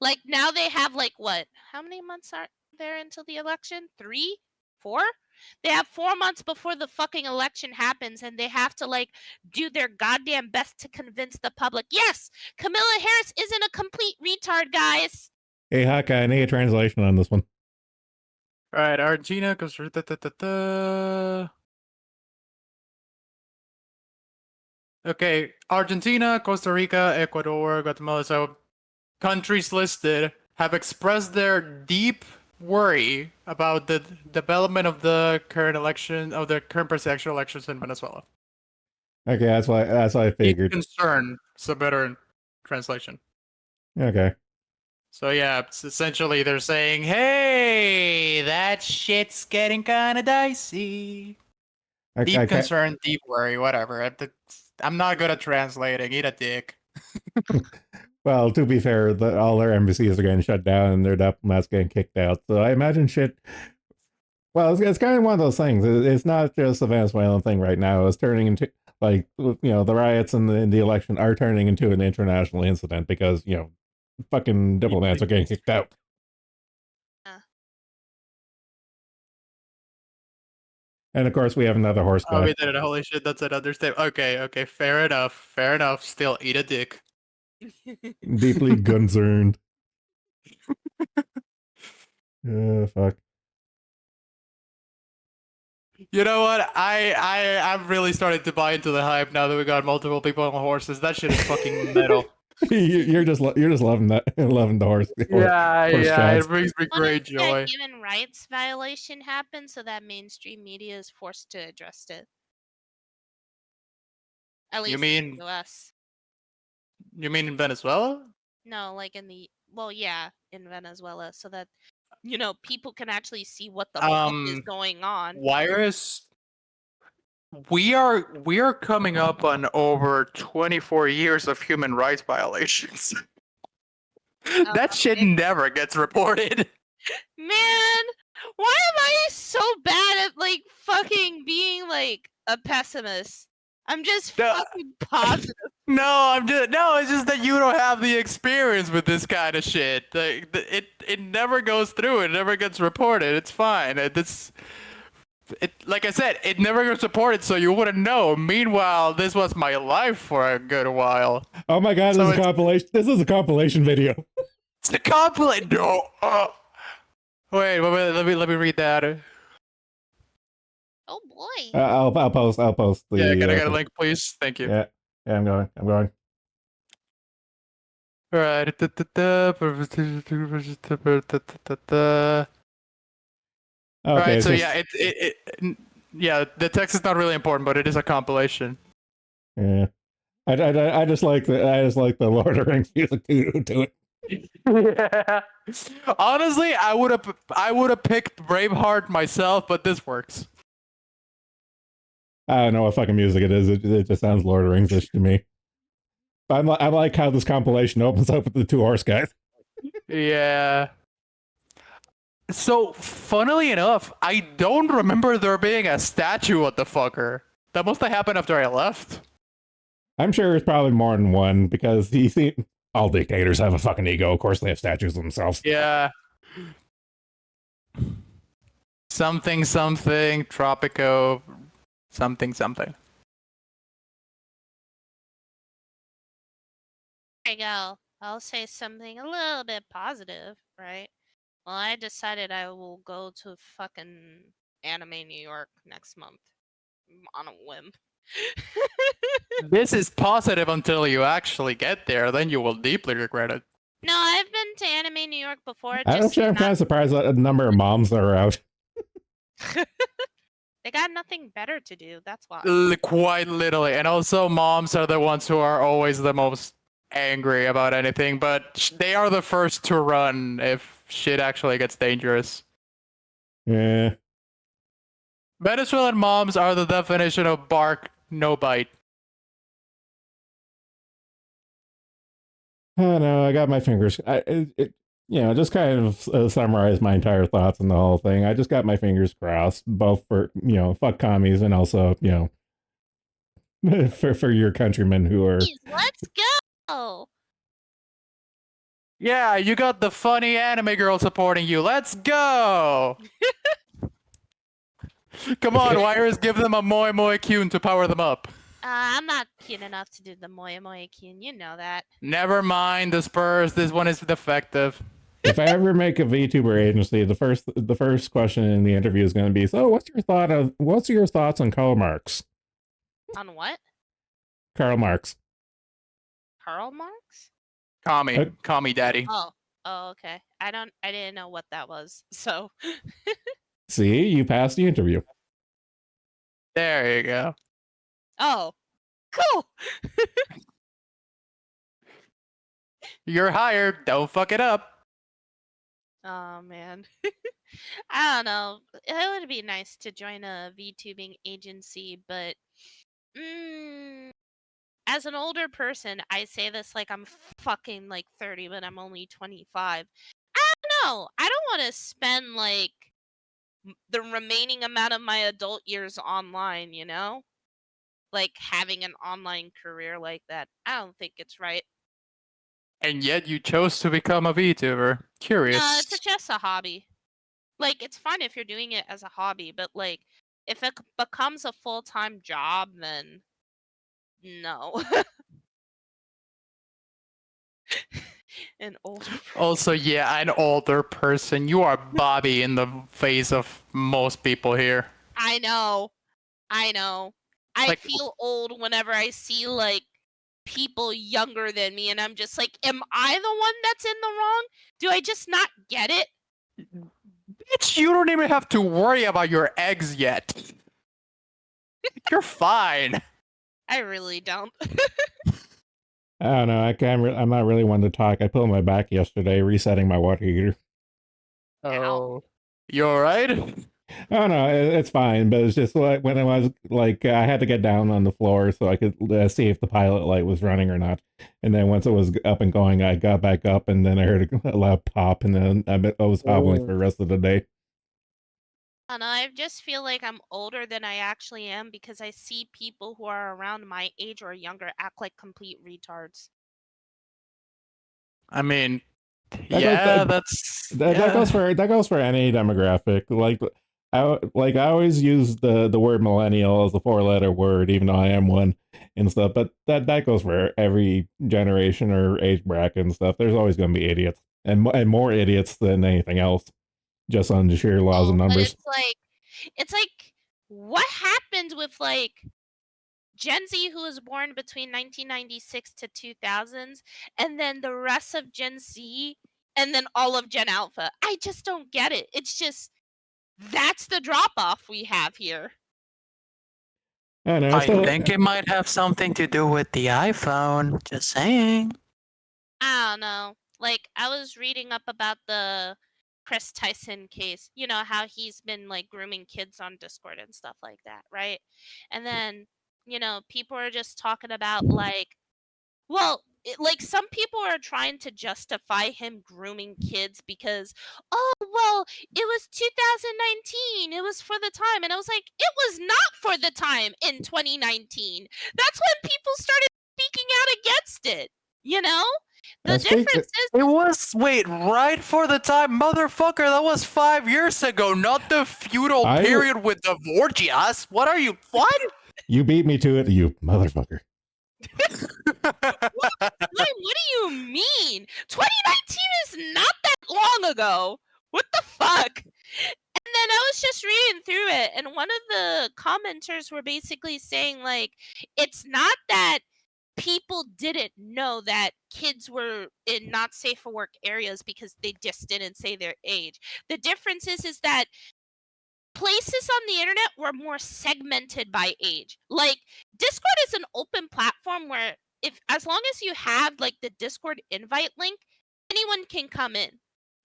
S2: Like, now they have, like, what? How many months are there until the election? 3? 4? They have 4 months before the fucking election happens, and they have to, like, do their goddamn best to convince the public. Yes, Camilla Harris isn't a complete retard, guys.
S1: Hey, Haka, I need a translation on this one.
S3: All right, Argentina goes for Okay, Argentina, Costa Rica, Ecuador, Guatemala. So countries listed have expressed their deep worry about the development of the current presidential elections in Venezuela.
S1: Okay, that's why I figured.
S3: Deep concern is a better translation.
S1: Okay.
S3: So yeah, it's essentially they're saying, "Hey, that shit's getting kind of dicey." Deep concern, deep worry, whatever. I'm not good at translating. Eat a dick.
S1: Well, to be fair, all their embassies are getting shut down and their diplomats getting kicked out. So I imagine shit. Well, it's kind of one of those things. It's not just a Venezuelan thing right now. It's turning into like the riots in the election are turning into an international incident because fucking diplomats are getting kicked out. And of course, we have another horse guy.
S3: Oh, we did it. Holy shit, that's another step. Okay, fair enough. Still, eat a dick.
S1: Deeply concerned. Fuck.
S3: You know what? I'm really starting to buy into the hype now that we got multiple people on horses. That shit is fucking metal.
S1: You're just loving loving the horse.
S3: Yeah,
S1: shots.
S3: it brings me great joy.
S2: A human rights violation happened, so that mainstream media is forced to address it. At least in the US.
S3: You mean in Venezuela?
S2: No, like in Venezuela, so that people can actually see what the fuck is going on.
S3: Virus. We are coming up on over 24 years of human rights violations. That shit never gets reported.
S2: Man, why am I so bad at like fucking being like a pessimist? I'm just fucking positive.
S3: No, it's just that you don't have the experience with this kind of shit. Like, it never goes through. It never gets reported. It's fine. Like I said, it never gets reported, so you wouldn't know. Meanwhile, this was my life for a good while.
S1: Oh my god, this is a compilation. This is a compilation video.
S3: It's a compilation. No. Wait, let me read that.
S2: Oh boy.
S1: I'll post the.
S3: Yeah, can I get a link, please? Thank you.
S1: Yeah, I'm going.
S3: All right.
S1: Okay,
S3: right, so yeah, the text is not really important, but it is a compilation.
S1: Yeah. I just like the Lord of the Rings music to it.
S3: Yeah. Honestly, I would have picked Braveheart myself, but this works.
S1: I don't know what fucking music it is. It just sounds Lord of the Rings-ish to me. I like how this compilation opens up with the two horse guys.
S3: Yeah. So, funnily enough, I don't remember there being a statue of the fucker. That must have happened after I left.
S1: I'm sure there's probably more than one because all dictators have a fucking ego. Of course, they have statues themselves.
S3: Yeah. Something, something, Tropico, something, something.
S2: There you go. I'll say something a little bit positive, right? Well, I decided I will go to fucking Anime New York next month on a whim.
S3: This is positive until you actually get there, then you will deeply regret it.
S2: No, I've been to Anime New York before.
S1: I'm
S2: Just
S1: kind
S2: not.
S1: of surprised at the number of moms that are out.
S2: They got nothing better to do. That's why.
S3: Quite literally. And also, moms are the ones who are always the most angry about anything, but they are the first to run if shit actually gets dangerous.
S1: Yeah.
S3: Venezuelan moms are the definition of bark, no bite.
S1: I don't know. I got my fingers. Just kind of summarize my entire thoughts on the whole thing. I just got my fingers crossed, both for fuck commies and also for your countrymen who are.
S2: Please, let's go.
S3: Yeah, you got the funny anime girl supporting you. Let's go! Come on, Wires, give them a Moi Moi Kyun to power them up.
S2: I'm not keen enough to do the Moya Moya Kyun. You know that.
S3: Never mind the Spurs. This one is defective.
S1: If I ever make a VTuber agency, the first question in the interview is going to be, so what's your thoughts on Karl Marx?
S2: On what?
S1: Karl Marx.
S2: Karl Marx?
S3: Call me daddy.
S2: Oh. Oh, okay. I didn't know what that was. So.
S1: See, you passed the interview.
S3: There you go.
S2: Oh. Cool.
S3: You're hired. Don't fuck it up.
S2: Oh man. I don't know. It would be nice to join a VTubing agency, but as an older person, I say this like I'm fucking like 30, but I'm only 25. I don't know. I don't want to spend like the remaining amount of my adult years online, you know? Like having an online career like that. I don't think it's right.
S3: And yet you chose to become a VTuber. Curious.
S2: It's just a hobby. Like, it's fine if you're doing it as a hobby, but like, if it becomes a full-time job, then no. An older
S3: Also, yeah, an older person. You are Bobby in the face of most people here.
S2: I know. I know. I
S3: Like-
S2: feel old whenever I see like people younger than me, and I'm just like, am I the one that's in the wrong? Do I just not get it?
S3: Bitch, you don't even have to worry about your eggs yet. You're fine.
S2: I really don't.
S1: I don't know. I'm not really one to talk. I pulled my back yesterday resetting my water heater.
S2: Ow.
S3: You alright?
S1: Oh no, it's fine. But it's just like when I was like I had to get down on the floor so I could see if the pilot light was running or not. And then once it was up and going, I got back up, and then I heard a loud pop, and then I was hobbling for the rest of the day.
S2: I don't know, I just feel like I'm older than I actually am because I see people who are around my age or younger act like complete retards.
S3: I mean,
S1: That goes for any demographic. I always use the word millennial as a 4-letter word, even though I am one and stuff. But that goes for every generation or age bracket and stuff. There's always going to be idiots and more idiots than anything else, just on the sheer laws of
S2: But
S1: numbers.
S2: it's like, what happened with like Gen Z who was born between 1996 to 2000s, and then the rest of Gen Z, and then all of Gen Alpha? I just don't get it. It's just that's the drop off we have here.
S1: I don't know.
S3: I think it might have something to do with the iPhone. Just saying.
S2: I don't know. Like, I was reading up about the Chris Tyson case. You know how he's been like grooming kids on Discord and stuff like that, right? And then, people are just talking about like, well, like some people are trying to justify him grooming kids because, oh, well, it was 2019. It was for the time. And I was like, it was not for the time in 2019. That's when people started speaking out against it, you know? The difference is
S3: It was, wait, right for the time, motherfucker, that was 5 years ago, not the feudal period with the Vorgias. What are you, what?
S1: You beat me to it, you motherfucker.
S2: what do you mean? 2019 is not that long ago. What the fuck? And then I was just reading through it, and one of the commenters were basically saying, like, it's not that people didn't know that kids were in not safe for work areas because they just didn't say their age. The difference is that places on the internet were more segmented by age. Like, Discord is an open platform where as long as you have like the Discord invite link, anyone can come in,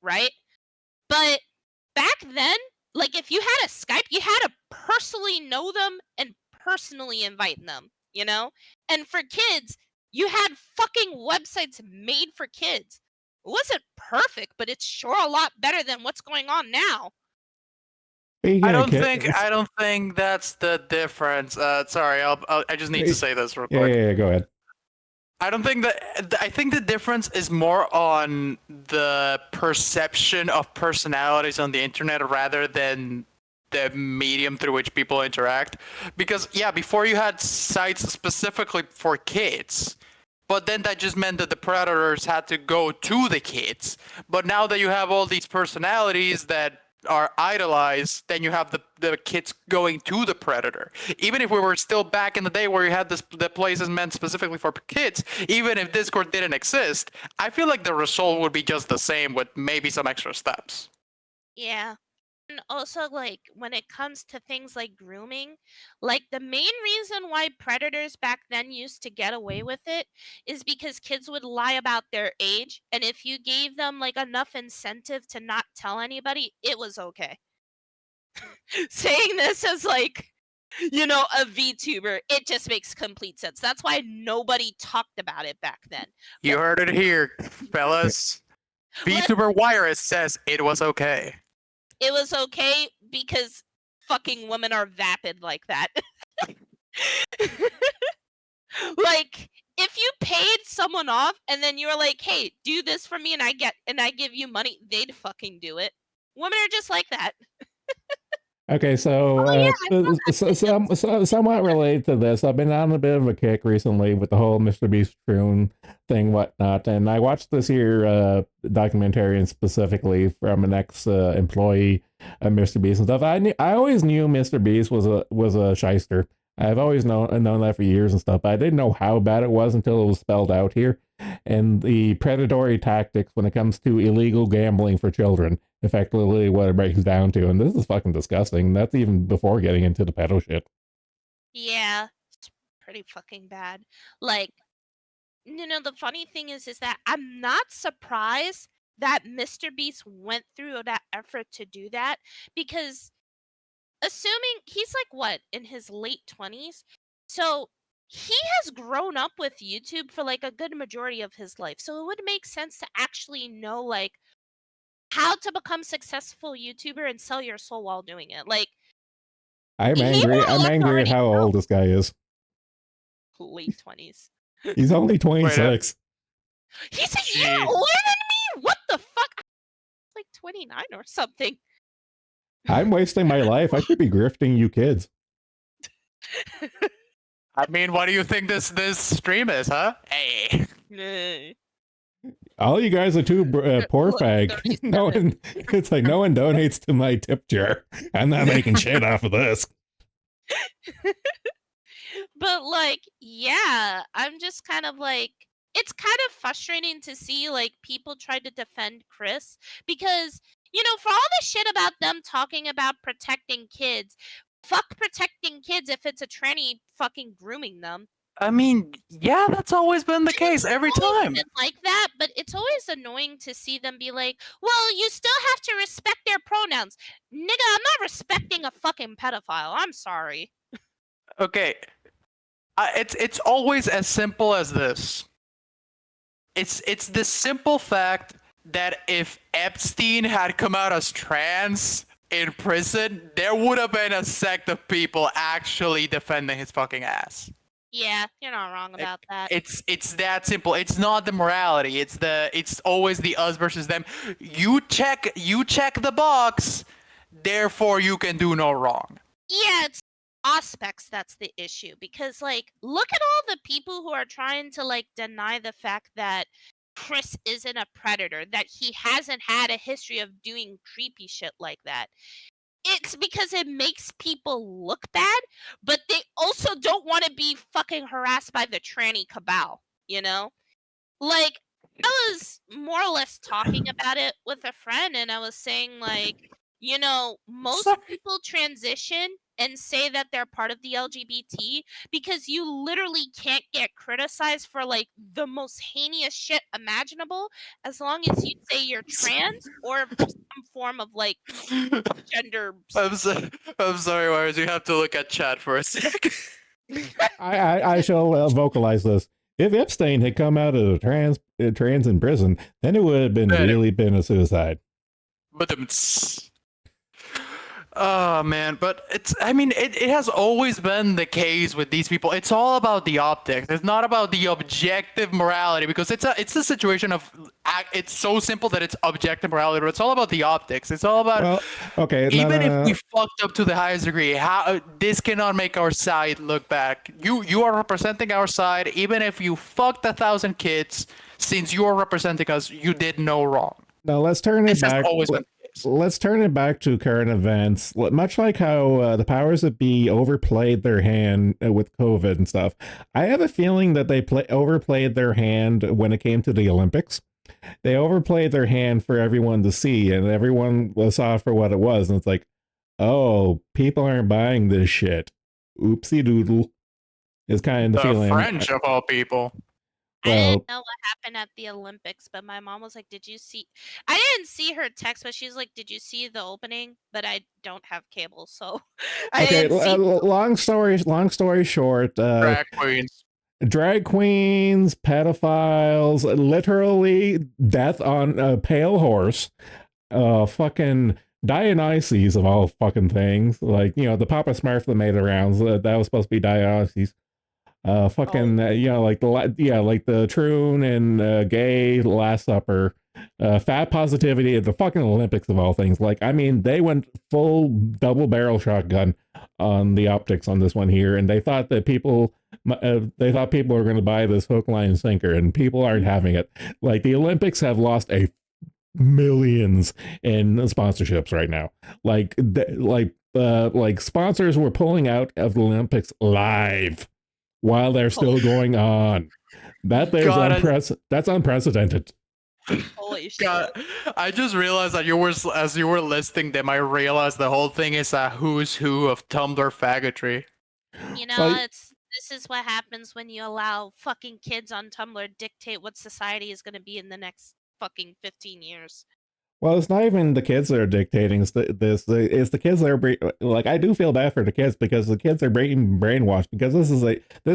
S2: right? But back then, like if you had a Skype, you had to personally know them and personally invite them, And for kids, you had fucking websites made for kids. It wasn't perfect, but it's sure a lot better than what's going on now.
S3: I don't think that's the difference. Sorry, I just need to say this real quick.
S1: Yeah, go ahead.
S3: I don't think I think the difference is more on the perception of personalities on the internet rather than the medium through which people interact. Because yeah, before you had sites specifically for kids, but then that just meant that the predators had to go to the kids. But now that you have all these personalities that are idolized, then you have the kids going to the predator. Even if we were still back in the day where you had the places meant specifically for kids, even if Discord didn't exist, I feel like the result would be just the same with maybe some extra steps.
S2: Yeah. And also, like, when it comes to things like grooming, like, the main reason why predators back then used to get away with it is because kids would lie about their age. And if you gave them, like, enough incentive to not tell anybody, it was okay. Saying this as, like, a VTuber, it just makes complete sense. That's why nobody talked about it back then.
S3: You heard it here, fellas. VTuber Wireless says it was okay.
S2: It was okay because fucking women are vapid like that. Like, if you paid someone off and then you were like, hey, do this for me and I give you money, they'd fucking do it. Women are just like that.
S1: Okay, so, somewhat related to this, I've been on a bit of a kick recently with the whole Mr. Beast Troon thing, whatnot, and I watched this here documentary, and specifically from an ex-employee of Mr. Beast and stuff. I always knew Mr. Beast was a shyster. I've always known that for years and stuff, but I didn't know how bad it was until it was spelled out here. And the predatory tactics when it comes to illegal gambling for children, effectively what it breaks down to. And this is fucking disgusting. That's even before getting into the pedo shit.
S2: Yeah, it's pretty fucking bad. Like, the funny thing is that I'm not surprised that Mr. Beast went through that effort to do that, because assuming he's like what, in his late 20s, so he has grown up with YouTube for like a good majority of his life, so it would make sense to actually know like how to become successful YouTuber and sell your soul while doing it. Like,
S1: I'm angry at how old this guy is.
S2: Late 20s.
S1: He's only 26.
S2: He's a year older than me. What the fuck? Like 29 or something.
S1: I'm wasting my life. I should be grifting you kids.
S3: I mean, what do you think this stream is, huh? Hey.
S1: All you guys are too poor fag. It's like no one donates to my tip jar. I'm not making shit off of this.
S2: But like, yeah, I'm just kind of like, it's kind of frustrating to see like people try to defend Chris because, for all the shit about them talking about protecting kids, Fuck protecting kids if it's a tranny fucking grooming them.
S3: I mean, yeah, that's always been the case every time.
S2: Like that, but it's always annoying to see them be like, well, you still have to respect their pronouns. Nigga, I'm not respecting a fucking pedophile. I'm sorry.
S3: Okay, it's always as simple as this. It's the simple fact that if Epstein had come out as trans in prison, there would have been a sect of people actually defending his fucking ass.
S2: Yeah, you're not wrong about that.
S3: It's that simple. It's not the morality. It's always the us versus them. You check the box, therefore you can do no wrong.
S2: Yeah, it's aspects that's the issue, because like look at all the people who are trying to like deny the fact that Chris isn't a predator, that he hasn't had a history of doing creepy shit like that. It's because it makes people look bad, but they also don't want to be fucking harassed by the tranny cabal, you know? Like, I was more or less talking about it with a friend, and I was saying, like, you know, most
S3: Sorry.
S2: people transition and say that they're part of the LGBT because you literally can't get criticized for, like, the most heinous shit imaginable as long as you say you're trans or some form of, like, gender.
S3: I'm sorry, Wires. You have to look at chat for a sec.
S1: I shall vocalize this. If Epstein had come out as a trans in prison, then it would have been really been a suicide.
S3: But oh man, but it has always been the case with these people. It's all about the optics. It's not about the objective morality, because it's a situation of it's so simple that it's objective morality, but it's all about the optics. It's all about,
S1: well, okay,
S3: if we fucked up to the highest degree, how this cannot make our side look back. You are representing our side, even if you fucked 1,000 kids. Since you are representing us, you did no wrong.
S1: Now let's turn it back. Let's turn it back to current events. Much like how the powers that be overplayed their hand with COVID and stuff, I have a feeling that they overplayed their hand when it came to the Olympics. They overplayed their hand for everyone to see, and everyone saw it for what it was. And it's like, oh, people aren't buying this shit. Oopsie doodle is kind of the feeling.
S3: French of all people.
S2: I didn't know what happened at the Olympics, but my mom was like, did you see? I didn't see her text, but she's like, did you see the opening? But I don't have cable, so I didn't see.
S1: Long story short, drag queens, pedophiles, literally death on a pale horse, fucking Dionysus of all fucking things. Like, you know, the Papa Smurf that made the rounds, that was supposed to be Dionysus. You know, like the Troon and gay Last Supper, fat positivity at the fucking Olympics of all things. Like, I mean, they went full double barrel shotgun on the optics on this one here, and they thought that people were going to buy this hook, line, and sinker, and people aren't having it. Like, the Olympics have lost millions in sponsorships right now. Like sponsors were pulling out of the Olympics live while they're still going on. That's unprecedented.
S2: Holy shit.
S3: God, I just realized that as you were listing them, I realized the whole thing is a who's who of Tumblr faggotry.
S2: You know, this is what happens when you allow fucking kids on Tumblr dictate what society is going to be in the next fucking 15 years.
S1: Well, it's not even the kids that are dictating this. It's the kids that are like, I do feel bad for the kids, because the kids are brainwashed, because this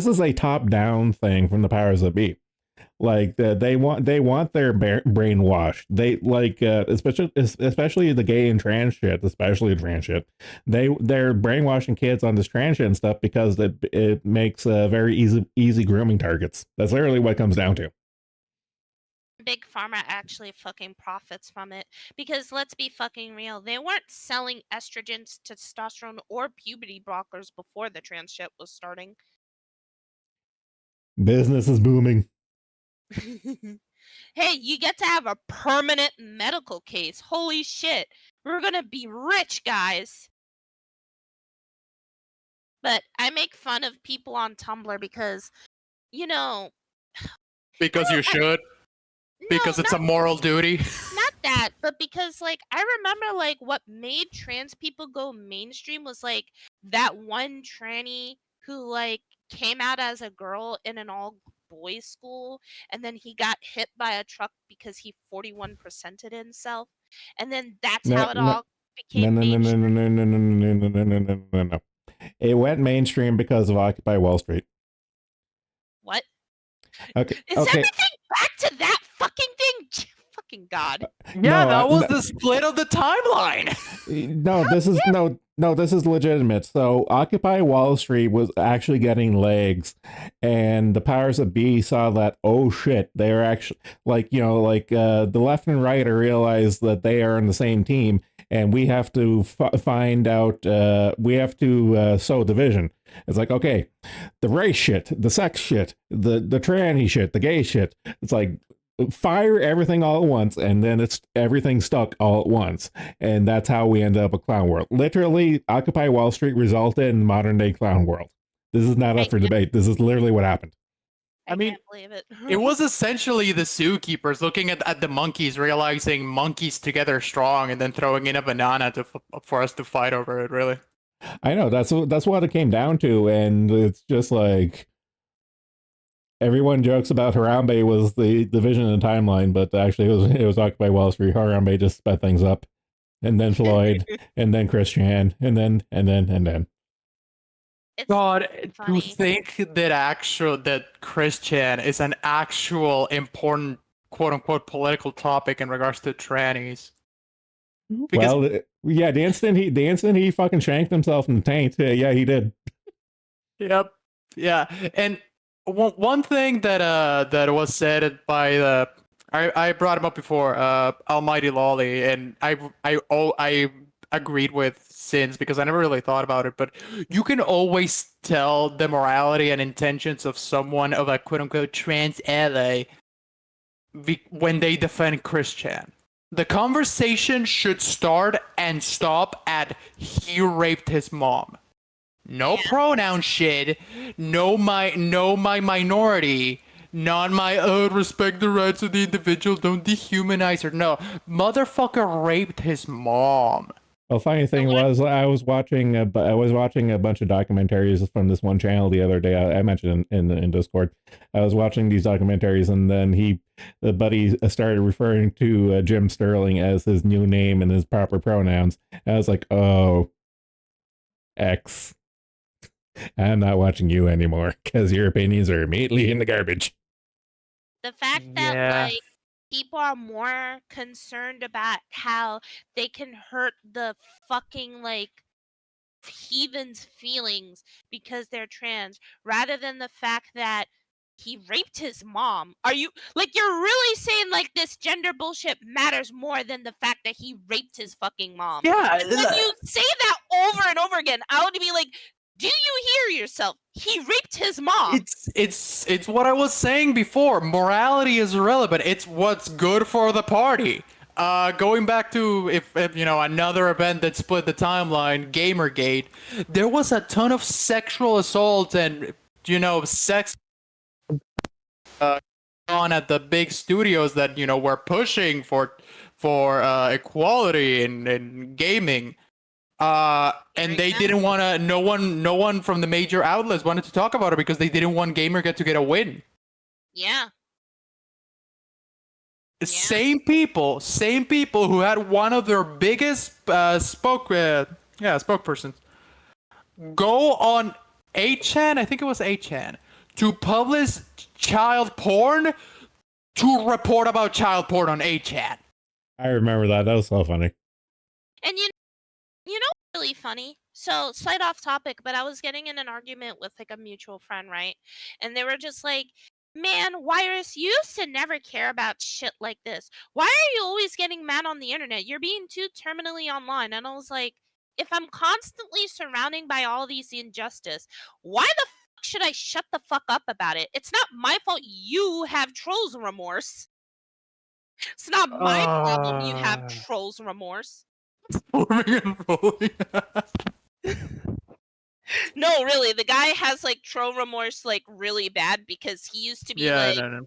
S1: is a top down thing from the powers that be. Like, they want their brainwashed. They like especially the gay and trans shit, especially trans shit. They're brainwashing kids on this trans shit and stuff because it makes very easy grooming targets. That's literally what it comes down to.
S2: Big Pharma actually fucking profits from it, because let's be fucking real, they weren't selling estrogens, testosterone, or puberty blockers before the trans shit was starting.
S1: Business is booming.
S2: Hey, you get to have a permanent medical case. Holy shit, we're gonna be rich, guys. But I make fun of people on Tumblr because, you know,
S3: because you should. Because it's a moral duty.
S2: Not that, but because like I remember like what made trans people go mainstream was like that one tranny who like came out as a girl in an all boys school, and then he got hit by a truck because he 41%ed himself, and then that's
S1: No,
S2: how it
S1: no,
S2: all
S1: no,
S2: became
S1: no, no, no,
S2: mainstream.
S1: no, no, no, no, no, no, no, no, no, no. It went mainstream because of Occupy Wall Street.
S2: What
S1: Okay,
S2: is
S1: okay.
S2: everything back to that fucking thing? Fucking God.
S3: Yeah, that was
S1: No,
S3: the split of the timeline.
S1: no, this is no, this is legitimate. So Occupy Wall Street was actually getting legs, and the powers that be saw that, oh shit, they're actually like, the left and right are realized that they are on the same team, and we have to find out. We have to sow division. It's like, okay, the race shit, the sex shit, the tranny shit, the gay shit. It's like, fire everything all at once, and then it's everything stuck all at once, and that's how we end up a clown world. Literally, Occupy Wall Street resulted in modern day clown world. This is not
S2: I
S1: up for
S2: can't,
S1: debate. This is literally what happened.
S3: I
S2: I
S3: mean,
S2: can't believe it.
S3: it was essentially the zookeepers looking at the monkeys, realizing monkeys together strong, and then throwing in a banana for us to fight over it. Really.
S1: I know that's what it came down to, and it's just like everyone jokes about Harambe was the division in the timeline, but actually it was Occupy Wall Street. Harambe just sped things up, and then Floyd, and then Christian, and then.
S2: It's
S3: God, to
S2: funny.
S3: think that Christian is an actual important quote unquote political topic in regards to trannies. Because
S1: Well, yeah, the instant he fucking shanked himself in the taint, yeah, he did.
S3: yep, yeah, and one thing that was said by the I brought him up before, Almighty Lolly, and I agreed with Sins because I never really thought about it, but you can always tell the morality and intentions of someone of a quote unquote trans ally when they defend Christian. The conversation should start and stop at he raped his mom. No
S2: Yeah.
S3: pronoun shit. No my minority. Not my respect the rights of the individual. Don't dehumanize her. No, motherfucker raped his mom.
S1: Well, funny thing was, I was watching a bunch of documentaries from this one channel the other day. I mentioned in Discord. I was watching these documentaries, and then the buddy started referring to Jim Sterling as his new name and his proper pronouns. And I was like, oh, X. I'm not watching you anymore because your opinions are immediately in the garbage.
S2: The fact that
S3: Yeah.
S2: like people are more concerned about how they can hurt the fucking like heathens' feelings because they're trans rather than the fact that he raped his mom. Are you like you're really saying like this gender bullshit matters more than the fact that he raped his fucking mom?
S3: Yeah.
S2: And when you say that over and over again, I would be like, do you hear yourself? He raped his mom.
S3: It's what I was saying before. Morality is irrelevant. It's what's good for the party. Going back to if another event that split the timeline, Gamergate, there was a ton of sexual assault and sex on at the big studios that were pushing for equality in gaming. And they didn't want to. No one from the major outlets wanted to talk about it because they didn't want Gamergate to get a win.
S2: Yeah.
S3: Same people who had one of their biggest spokespersons go on 8chan, I think it was 8chan, to publish child porn, to report about child porn on 8chan.
S1: I remember that. That was so funny.
S2: And you know what's really funny? So, slight off topic, but I was getting in an argument with like a mutual friend, right? And they were just like, man, Wyrus, you used to never care about shit like this. Why are you always getting mad on the internet? You're being too terminally online. And I was like, if I'm constantly surrounded by all these injustice, why the fuck should I shut the fuck up about it? It's not my fault you have trolls remorse. It's not my problem you have trolls remorse.
S3: Forming and rolling.
S2: No, really, the guy has like troll remorse like really bad because he used to be
S3: Yeah,
S2: like
S3: no.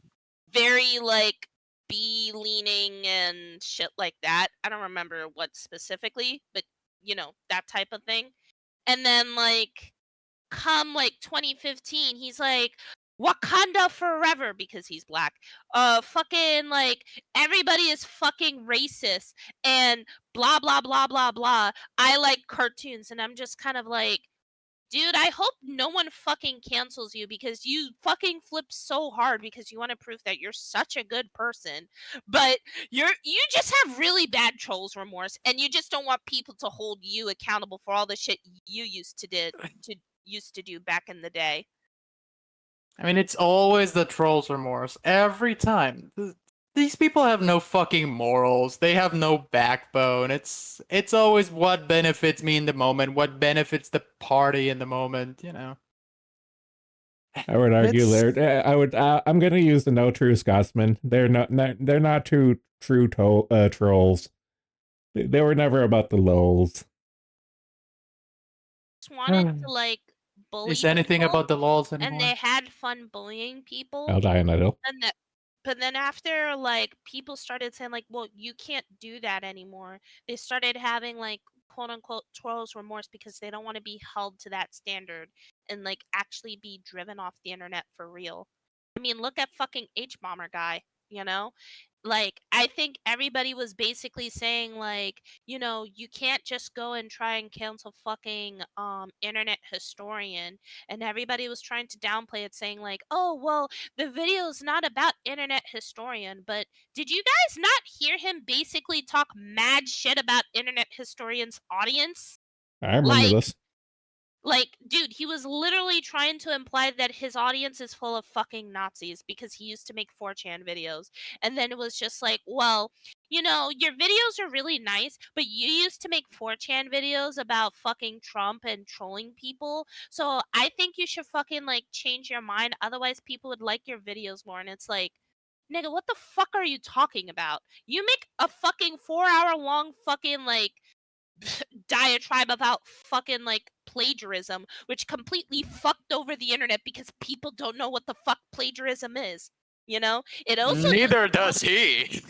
S2: very like bee leaning and shit like that. I don't remember what specifically, but that type of thing. And then like come like 2015, he's like Wakanda forever because he's black. Fucking like everybody is fucking racist and blah blah blah blah blah. I like cartoons, and I'm just kind of like, dude, I hope no one fucking cancels you because you fucking flip so hard because you want to prove that you're such a good person, but you just have really bad trolls remorse, and you just don't want people to hold you accountable for all the shit you used to do back in the day.
S3: I mean, it's always the trolls remorse every time. These people have no fucking morals. They have no backbone. It's always what benefits me in the moment, what benefits the party in the moment.
S1: I would argue
S3: It's
S1: I'm going to use the no true Scotsman. They're not true trolls. They were never about the lols.
S2: Just wanted to like bully
S3: is anything
S2: people,
S3: about the laws
S2: and
S3: anymore?
S2: they had fun bullying people.
S1: I'll die in that hill.
S2: And that, but then after like people started saying like, well, you can't do that anymore. They started having like quote unquote trolls remorse because they don't want to be held to that standard and like actually be driven off the internet for real. I mean, look at fucking H bomber guy, you know? Like I think everybody was basically saying like, you can't just go and try and cancel fucking internet historian, and everybody was trying to downplay it saying like, "Oh, well, the video is not about internet historian." But did you guys not hear him basically talk mad shit about internet historian's audience?
S1: I remember
S2: Like
S1: this.
S2: dude, he was literally trying to imply that his audience is full of fucking Nazis because he used to make 4chan videos. And then it was just like, well, your videos are really nice, but you used to make 4chan videos about fucking Trump and trolling people. So I think you should fucking like change your mind. Otherwise, people would like your videos more. And it's like, nigga, what the fuck are you talking about? You make a fucking 4-hour long fucking like diatribe about fucking like plagiarism, which completely fucked over the internet because people don't know what the fuck plagiarism is. It also
S3: Neither does he.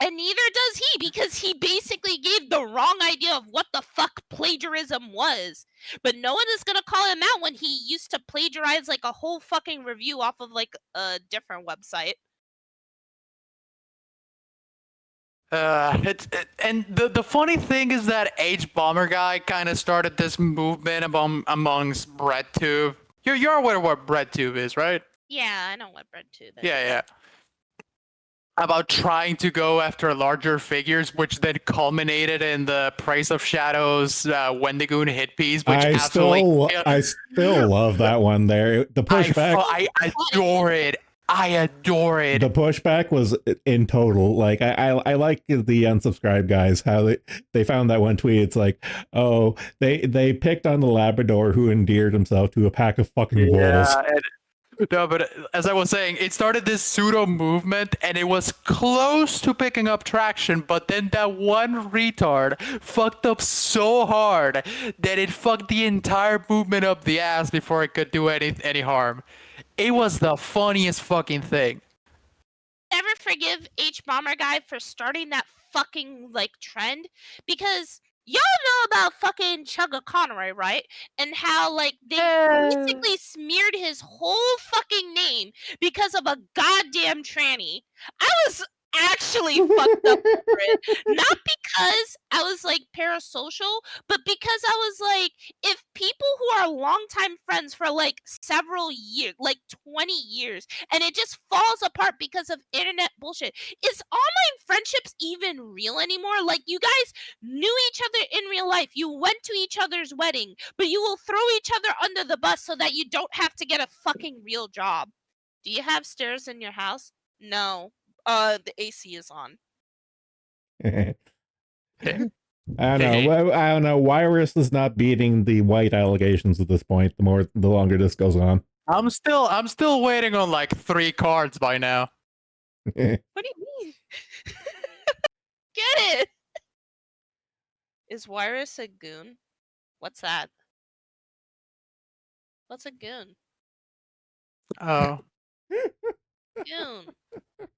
S2: and neither does he, because he basically gave the wrong idea of what the fuck plagiarism was. But no one is gonna call him out when he used to plagiarize like a whole fucking review off of like a different website.
S3: And the funny thing is that H Bomber guy kind of started this movement amongst BreadTube. You're aware what BreadTube is, right?
S2: Yeah, I know what BreadTube is.
S3: Yeah. About trying to go after larger figures, which then culminated in the Price of Shadows Wendigoon hit piece, which
S1: I still love that one there. The pushback.
S3: I adore it. I adore it.
S1: The pushback was in total. Like I like the unsubscribe guys how they found that one tweet. It's like, oh, they picked on the Labrador who endeared himself to a pack of fucking wolves.
S3: No, but as I was saying, it started this pseudo movement, and it was close to picking up traction. But then that one retard fucked up so hard that it fucked the entire movement up the ass before it could do any harm. It was the funniest fucking thing.
S2: Never forgive H Bomber guy for starting that fucking like trend, because y'all know about fucking Chugga Conroy, right? And how like they basically smeared his whole fucking name because of a goddamn tranny. I was actually fucked up over it. Not because I was like parasocial, but because I was like, if people who are longtime friends for like several years, like 20 years, and it just falls apart because of internet bullshit, is online friendships even real anymore? Like, you guys knew each other in real life, you went to each other's wedding, but you will throw each other under the bus so that you don't have to get a fucking real job. Do you have stairs in your house? No. The AC is on.
S1: I don't know. I don't know. Wirus is not beating the white allegations at this point. The longer this goes on.
S3: I'm still waiting on like 3 cards by now.
S2: What do you mean? Get it? Is Wirus a goon? What's that? What's a goon?
S3: Oh.
S2: Goon.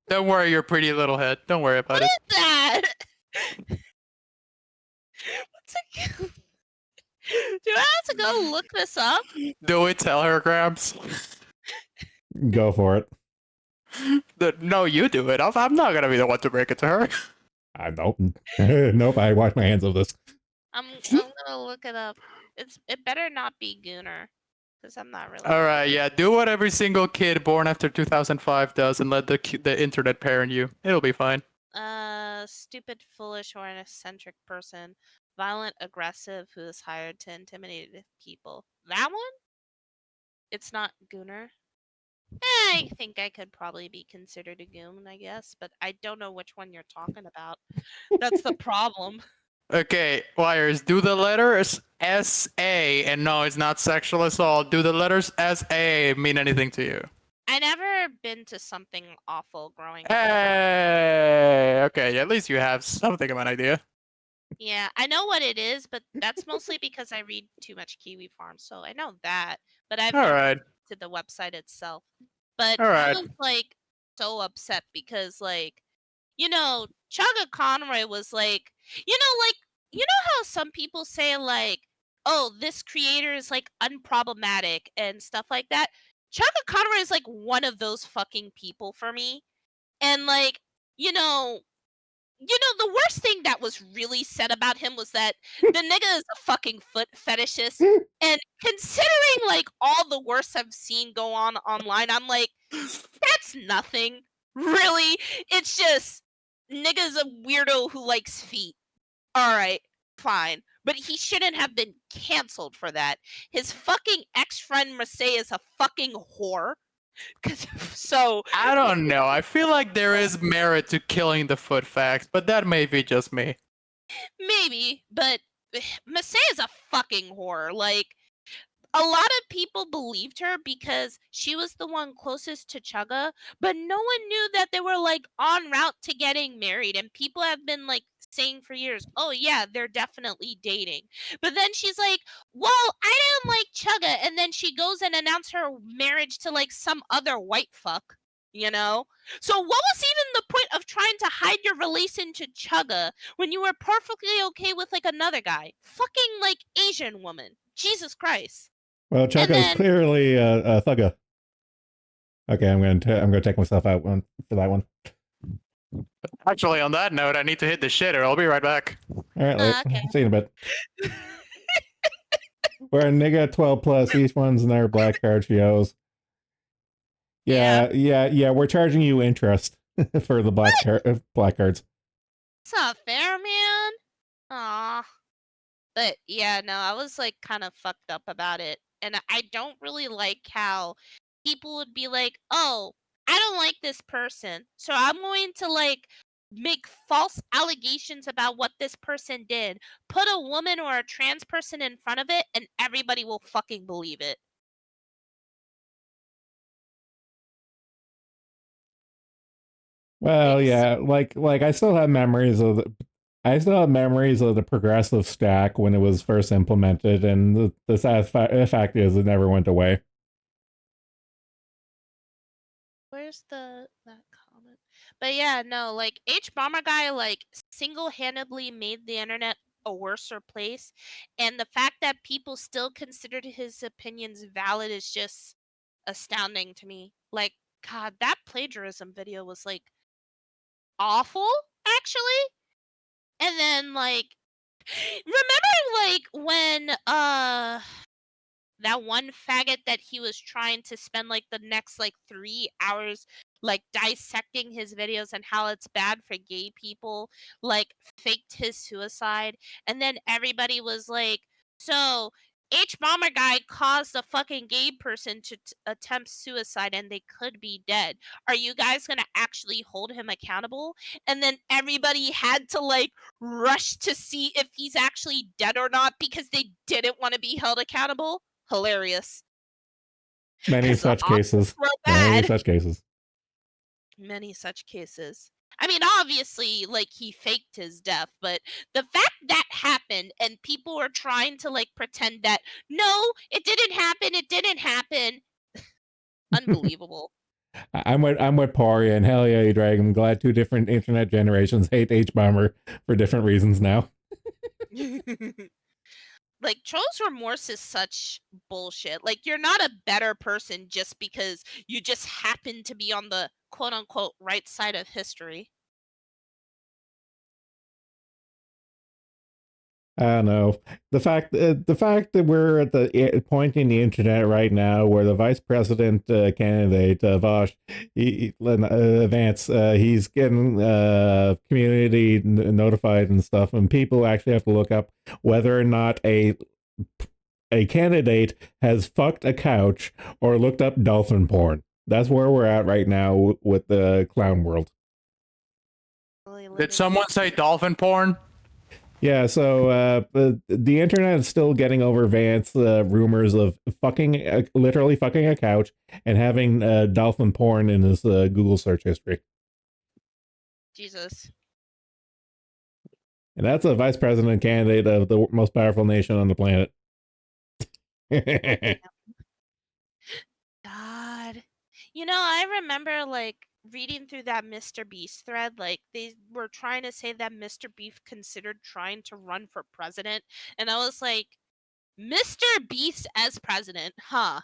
S3: Don't worry, your pretty little head. Don't worry about
S2: What
S3: it.
S2: is that? What's a goon? Do I have to go look this up?
S3: Do we tell her, Gramps?
S1: Go for it.
S3: No, you do it. I'm not gonna be the one to break it to her.
S1: I don't. Nope. I wash my hands of this.
S2: I'm gonna look it up. It better not be Gooner, because I'm not really.
S3: All right, yeah. Do what every single kid born after 2005 does, and let the internet parent you. It'll be fine.
S2: Stupid, foolish, or an eccentric person, violent, aggressive, who is hired to intimidate people. That one? It's not Gooner. I think I could probably be considered a goon, I guess, but I don't know which one you're talking about. That's the problem.
S3: Okay, Wires, do the letters S-A, and no, it's not sexual assault. Do the letters S-A mean anything to you?
S2: I never been to something awful growing up.
S3: Hey, okay, at least you have something of an idea.
S2: Yeah, I know what it is, but that's mostly because I read too much Kiwi Farm, so I know that. But I've
S3: All
S2: never
S3: right,
S2: to the website itself. But
S3: all
S2: I
S3: right.
S2: was like so upset because Chugga Conroy was like, you know how some people say like, oh, this creator is like unproblematic and stuff like that. Chugga Conroy is like one of those fucking people for me. And like, the worst thing that was really said about him was that the nigga is a fucking foot fetishist. And considering like all the worst I've seen go on online, I'm like, that's nothing. Really? It's just nigga's a weirdo who likes feet. Alright, fine. But he shouldn't have been canceled for that. His fucking ex-friend Marseille is a fucking whore. So
S3: I don't know. I feel like there is merit to killing the foot facts, but that may be just me.
S2: maybe, but Marseille is a fucking whore. Like, a lot of people believed her because she was the one closest to Chugga, but no one knew that they were like en route to getting married. And people have been like saying for years, oh yeah, they're definitely dating. But then she's like, well, I didn't like Chugga. And then she goes and announces her marriage to like some other white fuck, you know? So what was even the point of trying to hide your relation to Chugga when you were perfectly okay with like another guy? Fucking like Asian woman. Jesus Christ.
S1: Well, Chugga is clearly a thugga. Okay, I'm gonna take myself out for that one.
S3: Actually, on that note, I need to hit the shitter. I'll be right back.
S1: All right,
S2: Okay.
S1: see you in a bit. We're a nigga 12 plus. Each one's in their black card she owes. Yeah. We're charging you interest for the black cards.
S2: It's not fair, man. Aw. But yeah, no, I was like kind of fucked up about it. And I don't really like how people would be like, oh, I don't like this person. So I'm going to like make false allegations about what this person did. Put a woman or a trans person in front of it and everybody will fucking believe it.
S1: Well, yeah, like I still have memories of the progressive stack when it was first implemented, and the sad fact is it never went away.
S2: Where's that comment? But yeah, no, like H Bomber Guy like single-handedly made the internet a worser place, and the fact that people still considered his opinions valid is just astounding to me. Like, God, that plagiarism video was like awful, actually. And then like, remember like when that one faggot that he was trying to spend like the next like 3 hours like dissecting his videos and how it's bad for gay people, like faked his suicide, and then everybody was like, so H Bomber Guy caused a fucking gay person to attempt suicide and they could be dead. Are you guys gonna actually hold him accountable? And then everybody had to like rush to see if he's actually dead or not because they didn't want to be held accountable. Hilarious.
S1: Many such cases. Many such cases.
S2: Many such cases. I mean, obviously, like, he faked his death, but the fact that happened and people were trying to, like, pretend that, no, it didn't happen, unbelievable.
S1: I'm with Poria, and hell yeah, you drag. I'm glad two different internet generations hate H Bomber for different reasons now.
S2: Like, trolls remorse is such bullshit. Like, you're not a better person just because you just happen to be on the quote unquote right side of history.
S1: I don't know. The fact that we're at the point in the internet right now where the vice president candidate Vosh, Vance, he's getting community notified and stuff, and people actually have to look up whether or not a candidate has fucked a couch or looked up dolphin porn. That's where we're at right now with the clown world.
S3: Did someone say dolphin porn?
S1: Yeah, so the internet is still getting over Vance rumors of fucking, literally fucking a couch and having dolphin porn in his Google search history.
S2: Jesus.
S1: And that's a vice president candidate of the most powerful nation on the planet.
S2: God. You know, I remember like reading through that Mr. Beast thread, like they were trying to say that Mr. Beast considered trying to run for president, and I was like, Mr. Beast as president, huh?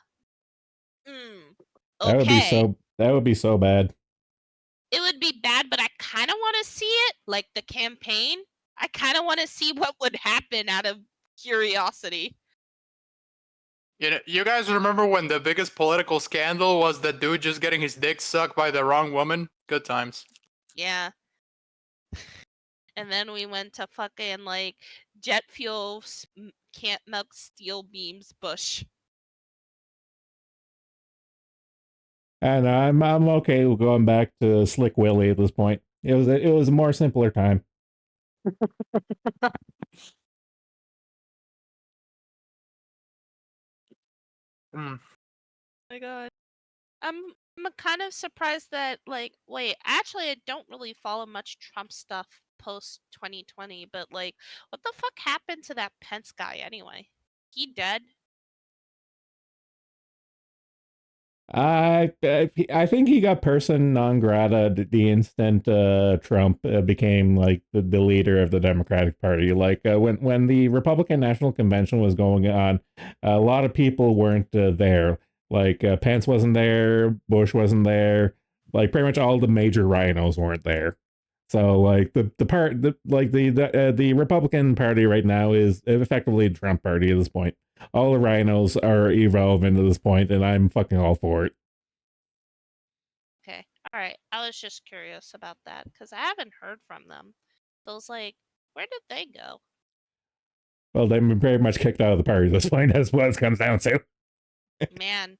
S2: Okay.
S1: That would be so bad.
S2: It would be bad, but I kind of want to see it, like the campaign. I kind of want to see what would happen out of curiosity.
S3: You know, you guys remember when the biggest political scandal was the dude just getting his dick sucked by the wrong woman? Good times.
S2: Yeah. And then we went to fucking like jet fuel can't melt steel beams bush.
S1: And I'm okay with going back to Slick Willie at this point. It was a more simpler time.
S2: Oh my god. I'm kind of surprised that like wait, actually I don't really follow much Trump stuff post 2020, but like what the fuck happened to that Pence guy anyway? He dead?
S1: I think he got person non grata the instant Trump became like the leader of the Democratic Party. Like when the Republican National Convention was going on, a lot of people weren't there. Like Pence wasn't there, Bush wasn't there. Like pretty much all the major rhinos weren't there. So like the Republican Party right now is effectively the Trump Party at this point. All the rhinos are irrelevant at this point, and I'm fucking all for it.
S2: Okay. All right. I was just curious about that because I haven't heard from them. So I was like, where did they go?
S1: Well, they've been pretty much kicked out of the party at this point. That's what it comes down to.
S2: Man,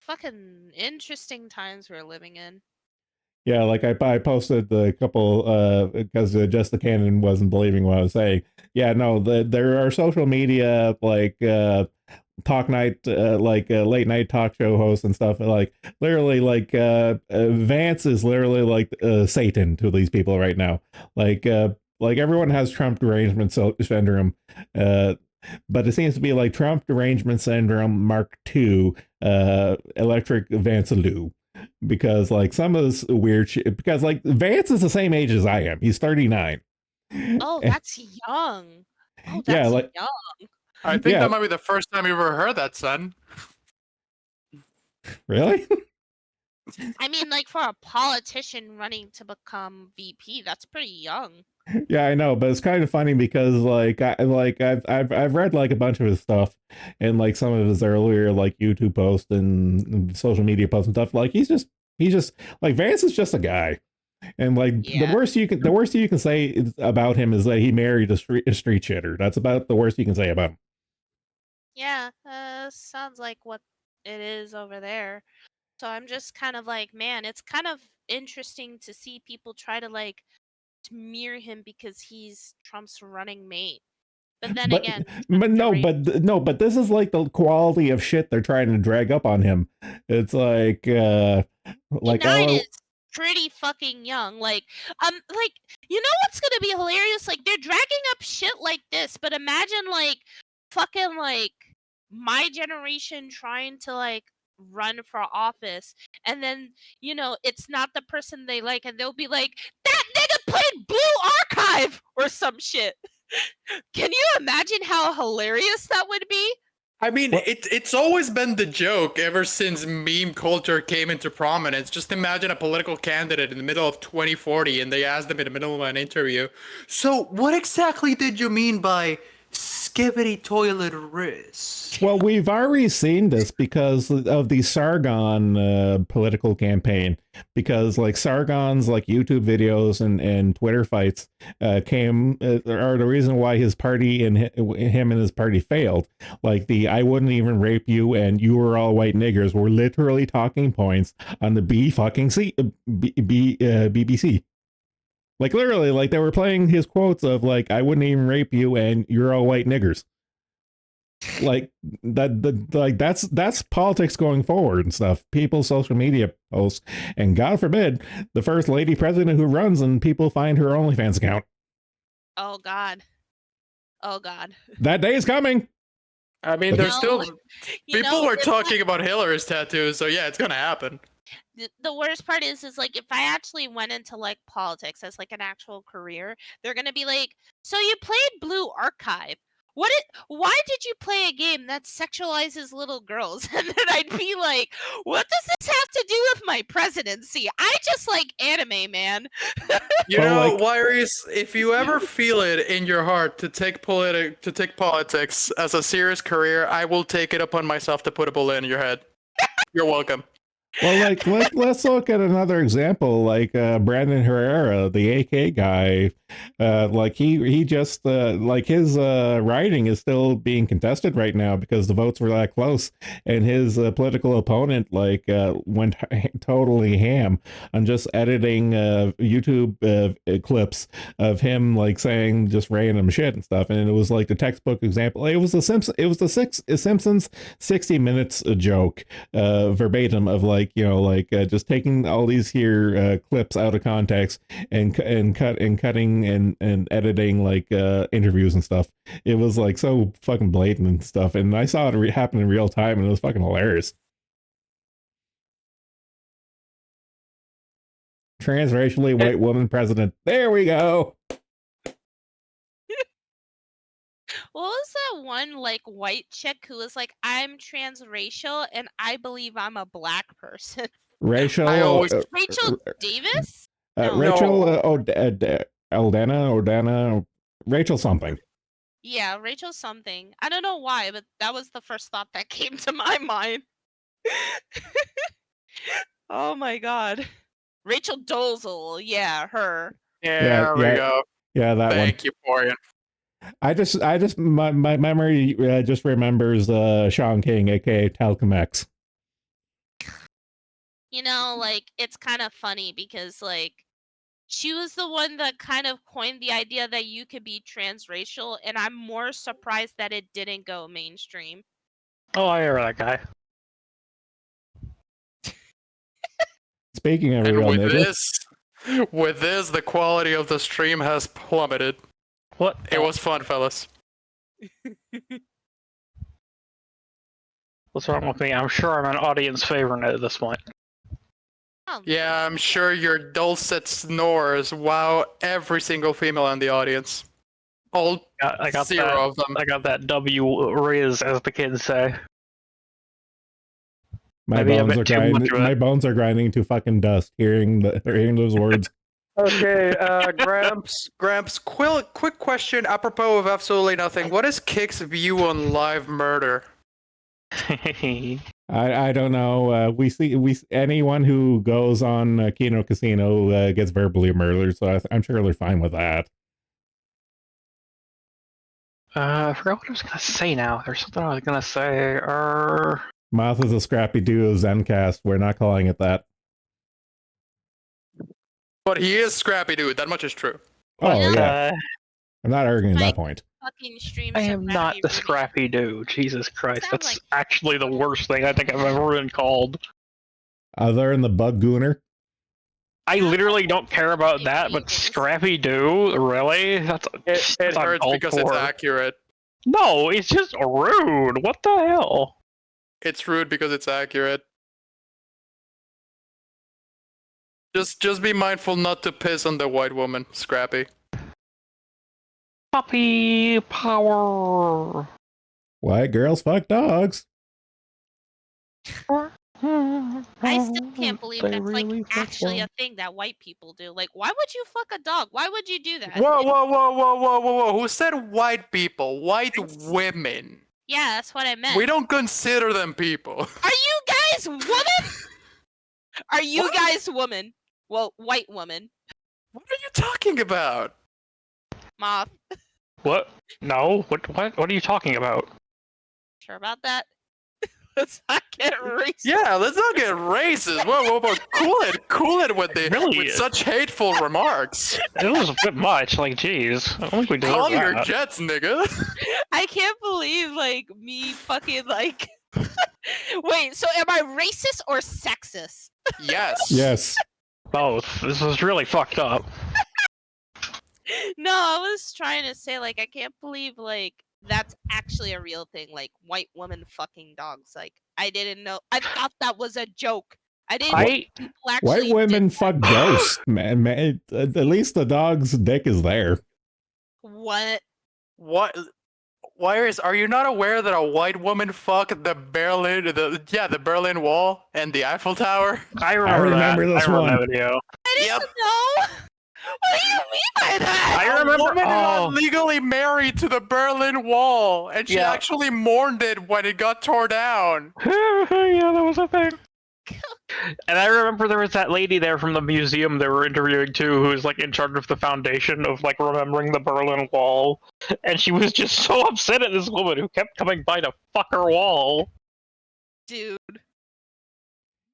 S2: fucking interesting times we're living in.
S1: Yeah, like I posted a couple because just the canon wasn't believing what I was saying. Yeah, no, there are social media like talk night late night talk show hosts and stuff like literally like Vance is literally like Satan to these people right now. Like everyone has Trump derangement syndrome, but it seems to be like Trump derangement syndrome Mark II, electric Vanceloo. Because like some of this weird shit, because like Vance is the same age as I am. He's 39.
S2: Oh, that's young. Oh,
S1: Yeah,
S2: that's
S1: like
S2: young.
S3: I think
S1: yeah,
S3: that might be the first time you ever heard that, son.
S1: really?
S2: I mean, like for a politician running to become VP, that's pretty young.
S1: Yeah, I know, but it's kind of funny because I've read like a bunch of his stuff and like some of his earlier like YouTube posts and social media posts and stuff. Like he's just like Vance is just a guy. And like
S2: Yeah.
S1: the worst you can say about him is that he married a street shitter. That's about the worst you can say about him.
S2: Yeah, sounds like what it is over there. So I'm just kind of like, man, it's kind of interesting to see people try to like smear him because he's Trump's running mate. But then
S1: But
S2: again,
S1: but this is like the quality of shit they're trying to drag up on him. It's like
S2: 9
S1: oh
S2: is pretty fucking young. Like you know what's gonna be hilarious? Like they're dragging up shit like this, but imagine like fucking like my generation trying to like run for office, and then it's not the person they like, and they'll be like, that nigga played Blue Archive or some shit. Can you imagine how hilarious that would be?
S3: I mean, it's always been the joke ever since meme culture came into prominence. Just imagine a political candidate in the middle of 2040 and they ask them in the middle of an interview, so what exactly did you mean by skibbity toilet wrist?
S1: Well, we've already seen this because of the Sargon political campaign. Because like Sargon's like YouTube videos and Twitter fights are the reason why his party and him and his party failed. Like the "I wouldn't even rape you" and "you were all white niggers" were literally talking points on the BBC. Like literally, like they were playing his quotes of like "I wouldn't even rape you" and "you're all white niggers." Like that's politics going forward and stuff. People's social media posts, and God forbid the first lady president who runs and people find her OnlyFans account.
S2: Oh God.
S1: That day is coming.
S3: I mean, there's still people are
S2: if
S3: talking about Hillary's tattoos, so yeah, it's gonna happen.
S2: the worst part is like if I actually went into like politics as like an actual career, they're gonna be like, so you played Blue Archive. Why did you play a game that sexualizes little girls? And then I'd be like, what does this have to do with my presidency? I just like anime, man.
S3: You know, Wyrese, if you ever feel it in your heart to take politics as a serious career, I will take it upon myself to put a bullet in your head. You're welcome.
S1: Well, let's look at another example, like Brandon Herrera, the AK guy. Like he just like his writing is still being contested right now because the votes were that close, and his political opponent went totally ham on just editing YouTube clips of him like saying just random shit and stuff, and it was like the textbook example. It was the Simpsons 60 Minutes joke verbatim of just taking all these here clips out of context and cutting and editing like interviews and stuff. It was like so fucking blatant and stuff, and I saw it happen in real time, and it was fucking hilarious. Transracially white woman president. There we go.
S2: What was that one like white chick who was like, I'm transracial and I believe I'm a black person?
S1: Rachel
S2: Davis?
S1: Rachel Aldana, Rachel something.
S2: Yeah, Rachel something. I don't know why, but that was the first thought that came to my mind. Oh my god. Rachel Dolezal, yeah, her.
S3: Yeah, there we go.
S1: Yeah, that one.
S3: Thank you, Florian.
S1: I just my memory just remembers Sean King, aka Talcum X.
S2: Like it's kind of funny because like she was the one that kind of coined the idea that you could be transracial, and I'm more surprised that it didn't go mainstream.
S4: Oh, I hear that guy.
S1: Speaking of real niggas,
S3: with this, the quality of the stream has plummeted.
S4: What?
S3: It was fun, fellas.
S4: What's wrong with me? I'm sure I'm an audience favorite at this point.
S3: Yeah, I'm sure your dulcet snores wow every single female in the audience. All
S4: I got
S3: zero
S4: that,
S3: of them.
S4: I got that W Riz, as the kids say.
S1: My bones are grinding to fucking dust hearing those words.
S3: Okay, Gramps, quick question apropos of absolutely nothing. What is Kick's view on live murder?
S1: I don't know. We anyone who goes on Kino Casino gets verbally murdered, so I'm sure they're fine with that.
S4: I forgot what I was gonna say now. There's something I was gonna say.
S1: Moth is a scrappy duo Zencast. We're not calling it that.
S3: But he is scrappy dude, that much is true.
S1: Oh yeah. I'm not arguing that point.
S2: Fucking stream.
S4: I am not the scrappy dude. Jesus Christ, that's actually the worst thing I think I've ever been called.
S1: Other than the bug gooner.
S4: I literally don't care about that, but scrappy dude, really?
S3: It hurts because it's accurate.
S4: No, it's just rude. What the hell?
S3: It's rude because it's accurate. Just be mindful not to piss on the white woman, Scrappy.
S4: Puppy power.
S1: White girls fuck dogs.
S2: I still can't believe
S4: They
S2: that's
S4: really
S2: like
S4: fuck
S2: actually a
S4: dogs.
S2: thing that white people do. Like, why would you fuck a dog? Why would you do that?
S3: Whoa! Who said white people? White women.
S2: Yeah, that's what I meant.
S3: We don't consider them people.
S2: Are you guys women? Are you
S3: What?
S2: guys woman? Well, white woman.
S3: What are you talking about?
S2: Moth.
S4: What? No. What are you talking about?
S2: Sure about that? Let's not get racist.
S3: Yeah, let's not get racist. Whoa! Cool it with
S4: Really?
S3: with such hateful remarks.
S4: It was a bit much. Like, jeez. I don't think we deserve
S3: Calm your
S4: that.
S3: jets, nigga.
S2: I can't believe like me fucking like. Wait, so am I racist or sexist?
S3: Yes.
S1: Yes.
S4: Both. This is really fucked up.
S2: No, I was trying to say like I can't believe like that's actually a real thing. Like white women fucking dogs. Like I didn't know. I thought that was a joke. I didn't know people actually
S1: White women
S2: did
S1: fuck ghosts, man. At least the dog's dick is there.
S2: what?
S3: What? Are you not aware that a white woman fucked the Berlin Wall and the Eiffel Tower?
S4: I remember
S1: this
S4: that. I remember
S1: one.
S4: that video.
S2: I didn't
S3: Yep.
S2: know. What do you mean by that?
S4: I remember.
S3: A woman got
S4: Oh,
S3: legally married to the Berlin Wall, and she
S4: Yeah.
S3: actually mourned it when it got torn down.
S4: yeah, that was a thing. And I remember there was that lady there from the museum they were interviewing too, who was like in charge of the foundation of like remembering the Berlin Wall, and she was just so upset at this woman who kept coming by to fuck her wall.
S2: Dude.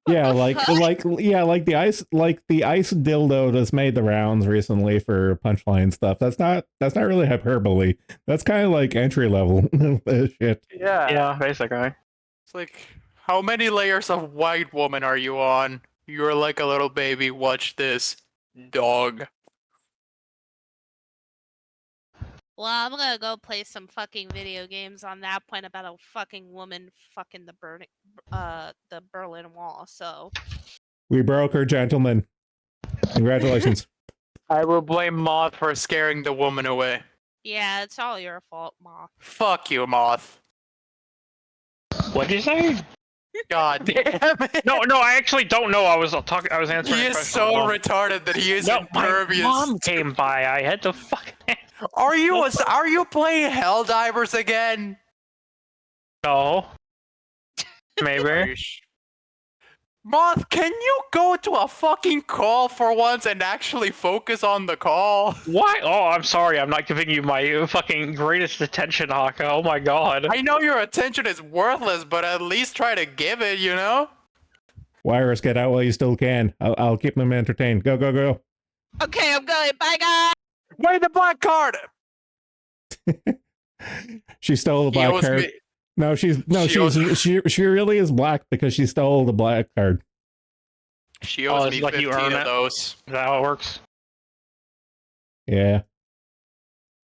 S1: Yeah,
S2: the
S1: like
S2: fuck?
S1: the ice dildo that's made the rounds recently for punchline stuff. That's not really hyperbole. That's kind of like entry level shit.
S4: Yeah, basically.
S3: It's like, how many layers of white woman are you on? You're like a little baby. Watch this, dog.
S2: Well, I'm gonna go play some fucking video games on that point about a fucking woman fucking the Berlin Wall. So
S1: We broke her, gentlemen. Congratulations.
S3: I will blame Moth for scaring the woman away.
S2: yeah, it's all your fault, Moth.
S3: Fuck you, Moth.
S4: What'd you say?
S3: God damn it.
S4: No, I actually don't know. I was talking. I was answering.
S3: He
S4: a
S3: is
S4: question
S3: so
S4: about-
S3: retarded that he is
S4: No, my
S3: impervious.
S4: mom came by. I had to fucking.
S3: Are you playing Helldivers again?
S4: No. Maybe.
S3: Moth, can you go to a fucking call for once and actually focus on the call?
S4: Why? Oh, I'm sorry. I'm not giving you my fucking greatest attention, Haka. Oh my god.
S3: I know your attention is worthless, but at least try to give it, you know?
S1: Virus, get out while you still can. I'll keep them entertained. Go, go, go.
S2: Okay, I'm going. Bye, guys.
S3: Wait, the black card!
S1: She stole the
S3: He
S1: black
S3: owes
S1: card.
S3: me-
S1: No, she really is black because she stole the black card.
S3: She owes
S4: it's
S3: me
S4: like
S3: 15
S4: you earn
S3: of
S4: it?
S3: those.
S4: Is that how it works?
S1: Yeah.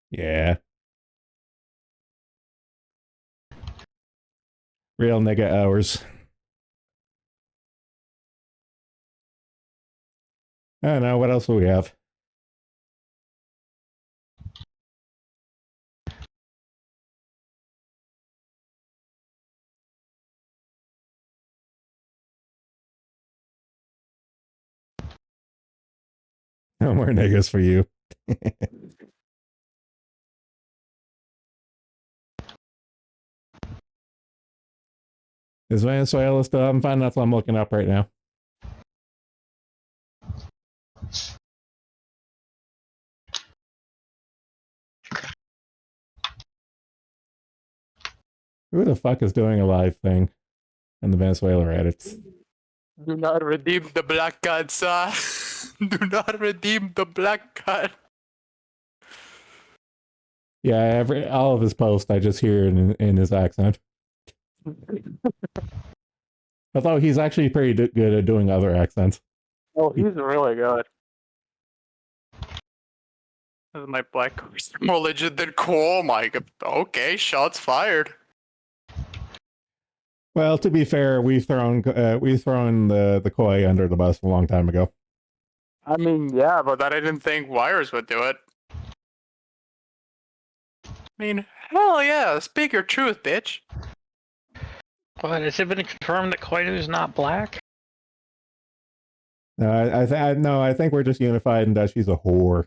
S1: Yeah. Real nigga hours. I don't know. What else do we have? No more niggas for you. Is Venezuela still having fun? That's what I'm looking up right now. Who the fuck is doing a live thing in the Venezuela Reddits?
S3: Do not redeem the black card, sir. Do not redeem the black card.
S1: Yeah, all of his posts, I just hear in his accent. Although he's actually pretty good at doing other accents.
S3: Oh, he's really good. This is my black horse. More legit than cool, Mike. Okay, shots fired.
S1: Well, to be fair, we've thrown the koi under the bus a long time ago.
S3: I mean, yeah, but I didn't think wires would do it. I mean, hell yeah, speak your truth, bitch.
S4: But has it been confirmed that Koinu is not black?
S1: No, I think we're just unified in that she's a whore,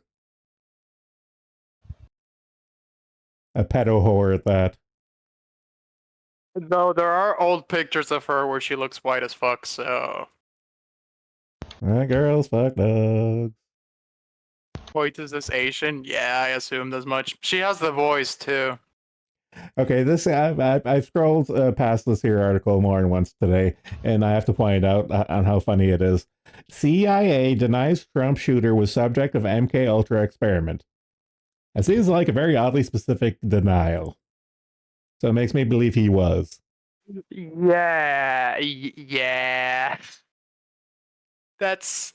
S1: a pedo whore at that.
S3: Though there are old pictures of her where she looks white as fuck, so.
S1: That girl's fuck dogs.
S3: White is this Asian? Yeah, I assumed as much. She has the voice too.
S1: Okay, this I've scrolled past this here article more than once today, and I have to point out on how funny it is. CIA denies Trump shooter was subject of MK Ultra experiment. It seems like a very oddly specific denial, so it makes me believe he was.
S3: Yeah. That's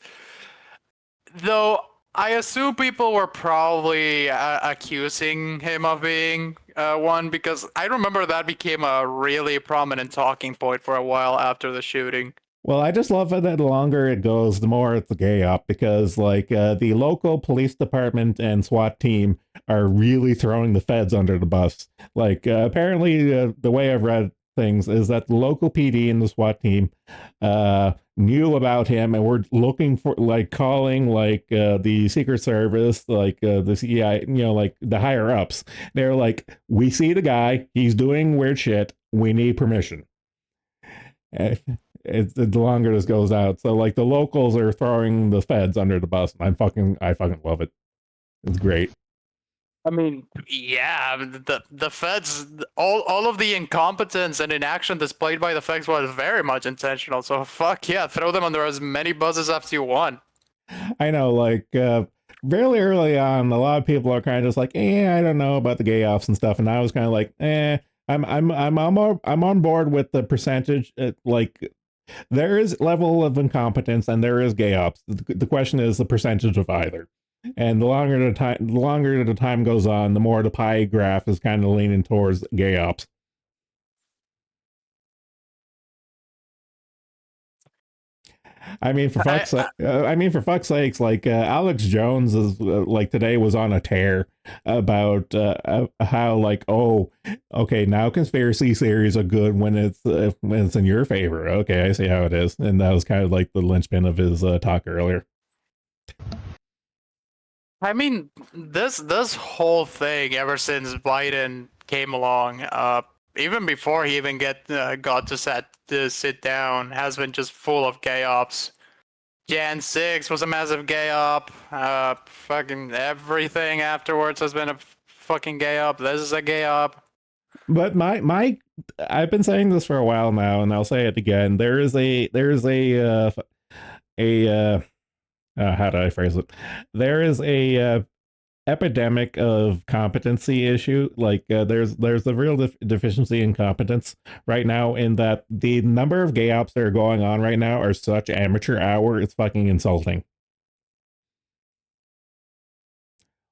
S3: though. I assume people were probably accusing him of being one because I remember that became a really prominent talking point for a while after the shooting.
S1: Well, I just love it that the longer it goes, the more it's a gay up because, like, the local police department and SWAT team are really throwing the feds under the bus. Like, apparently, the way I've read things is that the local PD and the SWAT team knew about him and were looking for, like, calling, like, the Secret Service, like, the CIA, like, the higher ups. They're like, we see the guy, he's doing weird shit, we need permission. It's the longer this goes out. So like the locals are throwing the feds under the bus. And I fucking love it. It's great.
S3: I mean, yeah, the feds, all of the incompetence and inaction displayed by the feds was very much intentional. So fuck yeah, throw them under as many buses as you want.
S1: I know, like really early on, a lot of people are kind of just like, I don't know about the gay offs and stuff, and I was kind of like, I'm on board with the percentage. Like there is level of incompetence and there is gay ops. The question is the percentage of either. And the longer the time goes on, the more the pie graph is kind of leaning towards gay ops. I mean, for fuck's sakes, like Alex Jones is like today was on a tear about how like, oh, okay, now conspiracy theories are good when it's in your favor. Okay, I see how it is, and that was kind of like the linchpin of his talk earlier.
S3: I mean, this whole thing ever since Biden came along, even before he even got to sit down, has been just full of gay ops. Jan 6 was a massive gay op. Fucking everything afterwards has been a fucking gay op. This is a gay op.
S1: But I've been saying this for a while now, and I'll say it again. There's a how do I phrase it? There is a epidemic of competency issue. Like there's a real deficiency in competence right now, in that the number of gay ops that are going on right now are such amateur hour. It's fucking insulting.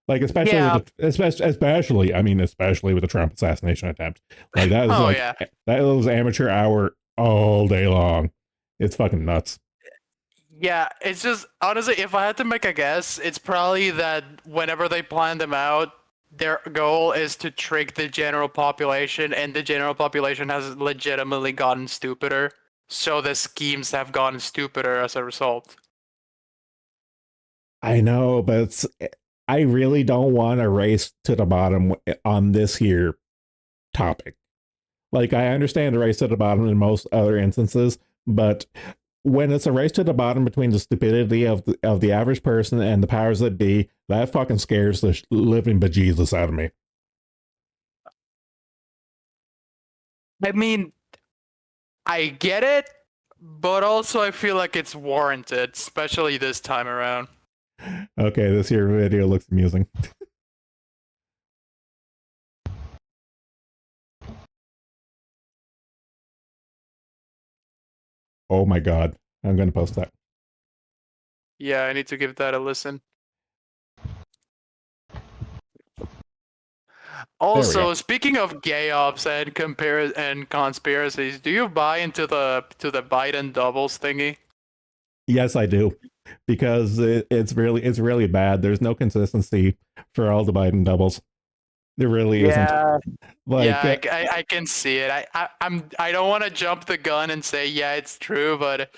S1: Like especially especially with the Trump assassination attempt. Like that was that was amateur hour all day long. It's fucking nuts.
S3: Yeah, it's just honestly, if I had to make a guess, it's probably that whenever they plan them out, their goal is to trick the general population, and the general population has legitimately gotten stupider. So the schemes have gotten stupider as a result.
S1: I know, but I really don't want a race to the bottom on this here topic. Like, I understand a race to the bottom in most other instances, but when it's a race to the bottom between the stupidity of the average person and the powers that be, that fucking scares the living bejesus out of me.
S3: I mean, I get it, but also I feel like it's warranted, especially this time around.
S1: Okay, this here video looks amusing. Oh my god. I'm going to post that.
S3: Yeah, I need to give that a listen. Also, speaking of gay ops and conspiracies, do you buy into the Biden doubles thingy?
S1: Yes, I do, because it's really bad. There's no consistency for all the Biden doubles. There really isn't.
S3: Yeah,
S1: Like,
S3: I can see it. I don't want to jump the gun and say yeah, it's true, but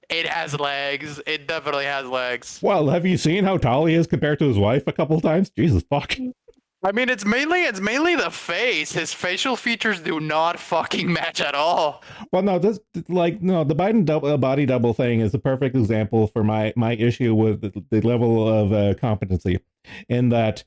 S3: it has legs. It definitely has legs.
S1: well, have you seen how tall he is compared to his wife a couple of times? Jesus fuck.
S3: I mean, it's mainly the face. His facial features do not fucking match at all.
S1: Well, no, the Biden body double thing is the perfect example for my issue with the level of competency, in that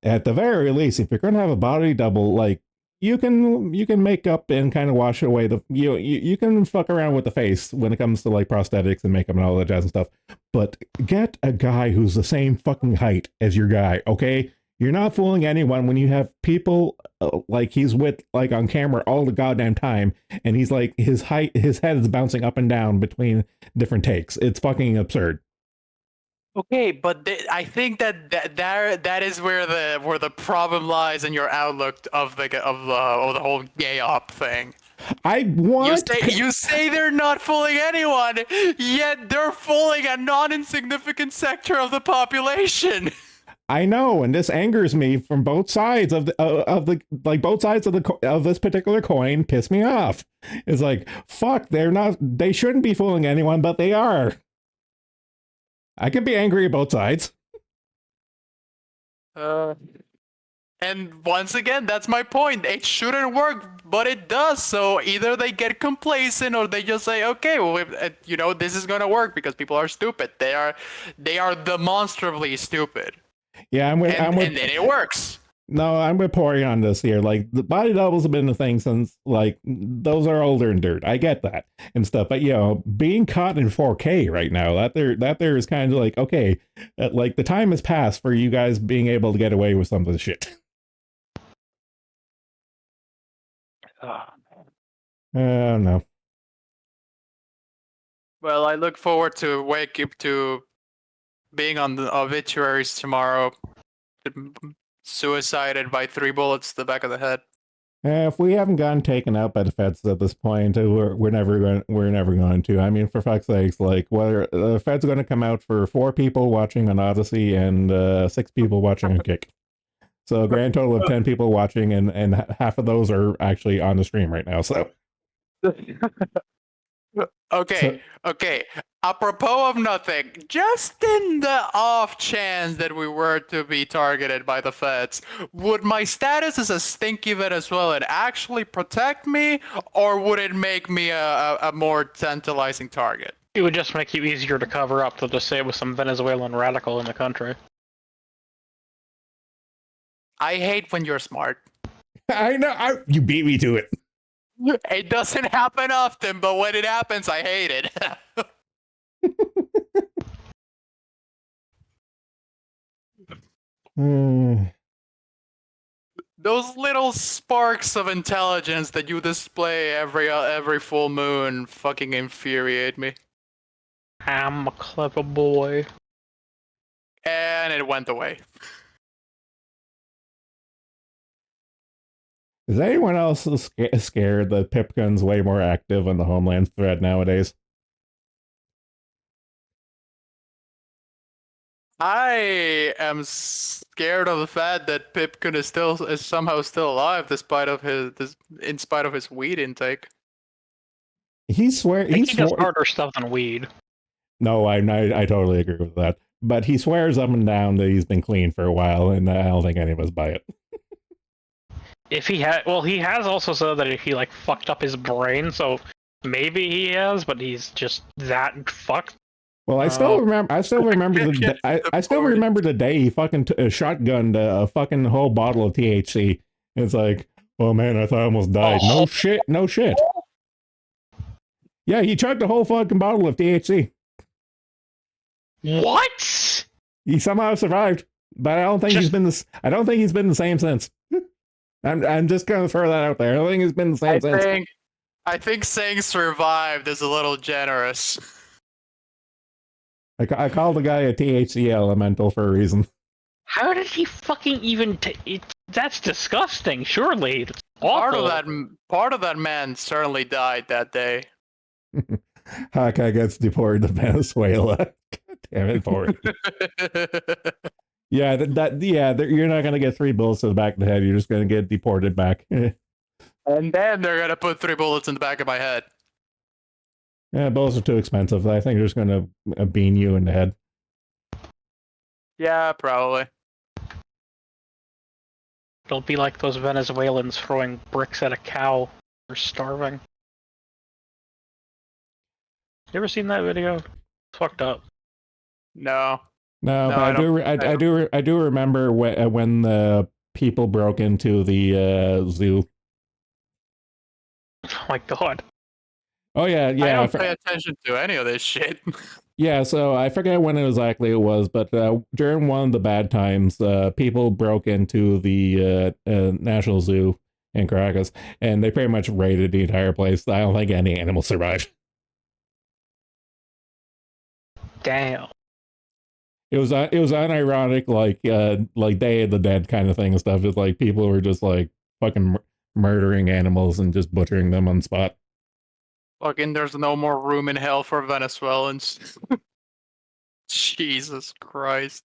S1: at the very least, if you're going to have a body double, like you can make up and kind of wash away you can fuck around with the face when it comes to like prosthetics and makeup and all that jazz and stuff, but get a guy who's the same fucking height as your guy, okay? You're not fooling anyone when you have people like he's with like on camera all the goddamn time, and he's like his head is bouncing up and down between different takes. It's fucking absurd.
S3: Okay, but I think that is where the problem lies in your outlook of the whole gay op thing. You say they're not fooling anyone, yet they're fooling a non-insignificant sector of the population.
S1: I know, and this angers me from both sides of both sides of this particular coin piss me off. It's like, fuck, they shouldn't be fooling anyone, but they are. I can be angry at both sides.
S3: And once again, that's my point. It shouldn't work, but it does. So either they get complacent, or they just say, "Okay, well, this is gonna work because people are stupid. They are demonstrably stupid."
S1: Yeah, and
S3: then it works.
S1: No, I'm with Pori on this here. Like, the body doubles have been a thing since, like, those are older and dirt. I get that and stuff, but being caught in 4K right now, that there is kind of like, okay, like the time has passed for you guys being able to get away with some of the shit.
S4: Oh,
S1: No.
S3: Well, I look forward to being on the obituaries tomorrow. Suicided by 3 bullets to the back of the head.
S1: If we haven't gotten taken out by the feds at this point, we're never going to. I mean, for fuck's sakes, like, whether the feds are going to come out for 4 people watching an Odyssey and 6 people watching a Kick. So a grand total of 10 people watching, and half of those are actually on the stream right now. So.
S3: Okay. Apropos of nothing, just in the off chance that we were to be targeted by the feds, would my status as a stinky Venezuelan actually protect me, or would it make me a more tantalizing target?
S4: it would just make you easier to cover up to just say it was some Venezuelan radical in the country.
S3: I hate when you're smart.
S1: I know. You beat me to it.
S3: It doesn't happen often, but when it happens, I hate it. Those little sparks of intelligence that you display every full moon fucking infuriate me.
S4: I'm a clever boy.
S3: And it went away.
S1: Is anyone else scared that Pipkin's way more active on the Homeland thread nowadays?
S3: I am scared of the fact that Pipkin is somehow still alive in spite of his weed intake.
S1: He does
S4: harder stuff than weed.
S1: No, I totally agree with that. But he swears up and down that he's been clean for a while, and I don't think any of us buy it.
S4: If he has also said that he like fucked up his brain, so maybe he has, but he's just that fucked.
S1: Well, I still remember the day he fucking shotgunned a fucking whole bottle of THC. It's like, oh man, I thought I almost died. No shit. Yeah, he chugged a whole fucking bottle of THC.
S4: What?
S1: He somehow survived, but I don't think he's been the same since. I'm just gonna throw that out there. I don't think he's been the same since.
S3: I think saying survived is a little generous.
S1: I called the guy a THC elemental for a reason.
S4: How did he fucking even? That's disgusting. Surely, that's awful.
S3: Part of that man certainly died that day.
S1: Hawkeye gets deported to Venezuela. God damn it, Ford. Yeah, you're not gonna get 3 bullets to the back of the head. You're just gonna get deported back.
S3: And then they're gonna put 3 bullets in the back of my head.
S1: Yeah, bullets are too expensive. I think they're just gonna bean you in the head.
S3: Yeah, probably.
S4: It'll be like those Venezuelans throwing bricks at a cow for starving. You ever seen that video? It's fucked up.
S3: No.
S1: No,
S3: No,
S1: but
S3: I don't.
S1: I do remember when the people broke into the zoo.
S4: Oh my god.
S1: Oh yeah,
S3: I
S1: yeah,
S3: don't pay attention to any of this shit.
S1: yeah. So I forget when exactly it was, but during one of the bad times, people broke into the National Zoo in Caracas, and they pretty much raided the entire place. I don't think any animals survived.
S4: Damn.
S1: It was unironic, like Day of the Dead kind of thing and stuff. It's like people were just like fucking murdering animals and just butchering them on the spot.
S3: Fucking, there's no more room in hell for Venezuelans. Jesus Christ.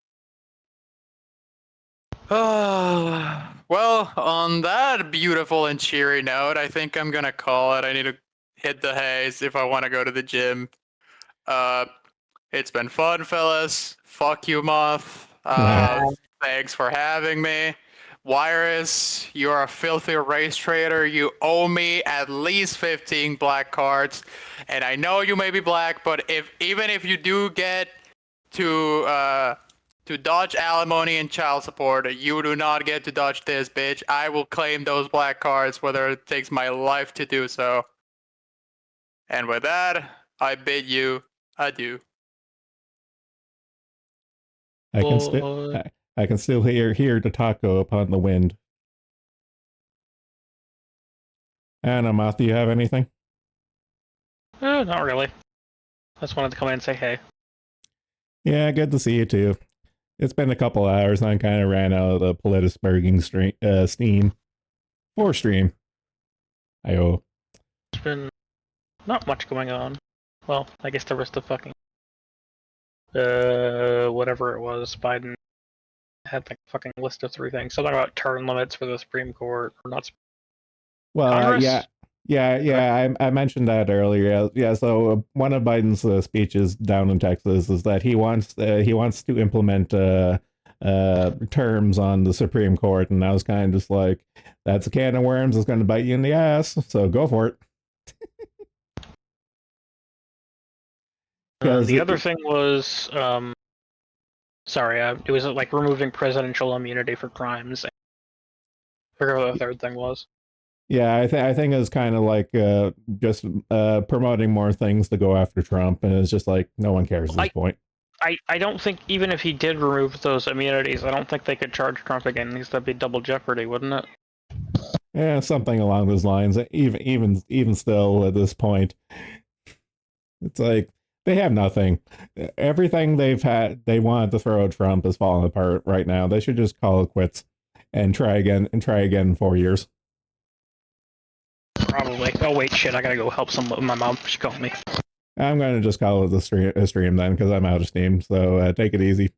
S3: Well, on that beautiful and cheery note, I think I'm gonna call it. I need to hit the haze if I want to go to the gym. It's been fun, fellas. Fuck you, Moth. Thanks for having me. Wirus, you're a filthy race trader. You owe me at least 15 black cards. And I know you may be black, but even if you do get to dodge alimony and child support, you do not get to dodge this, bitch. I will claim those black cards, whether it takes my life to do so. And with that, I bid you adieu.
S1: I can still hear the taco upon the wind. Anna, Moth, do you have anything?
S4: Not really. I just wanted to come in and say hey.
S1: Yeah, good to see you too. It's been a couple hours and I kind of ran out of the politisburging steam for stream. There's
S4: been not much going on. Well, I guess there was the fucking whatever it was. Biden had like a fucking list of 3 things. Something about term limits for the Supreme Court, or not.
S1: Well, I mentioned that earlier. Yeah, so one of Biden's speeches down in Texas is that he wants to implement terms on the Supreme Court, and I was kind of just like, that's a can of worms that's going to bite you in the ass. So go for it.
S4: The other thing was, it was like removing presidential immunity for crimes. I forget what the third thing was.
S1: Yeah, I think it's kind of like just promoting more things to go after Trump, and it's just like no one cares at this point.
S4: I don't think even if he did remove those immunities, I don't think they could charge Trump again, because that'd be double jeopardy, wouldn't it?
S1: Yeah, something along those lines. Even still at this point, it's like they have nothing. Everything they wanted to throw at Trump is falling apart right now. They should just call it quits and try again in 4 years.
S4: Probably. Oh wait, shit! I gotta go help my mom. She called me.
S1: I'm gonna just call it a stream then, because I'm out of steam. So take it easy.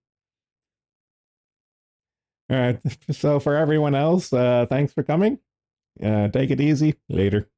S1: All right. So for everyone else, thanks for coming. Take it easy. Later.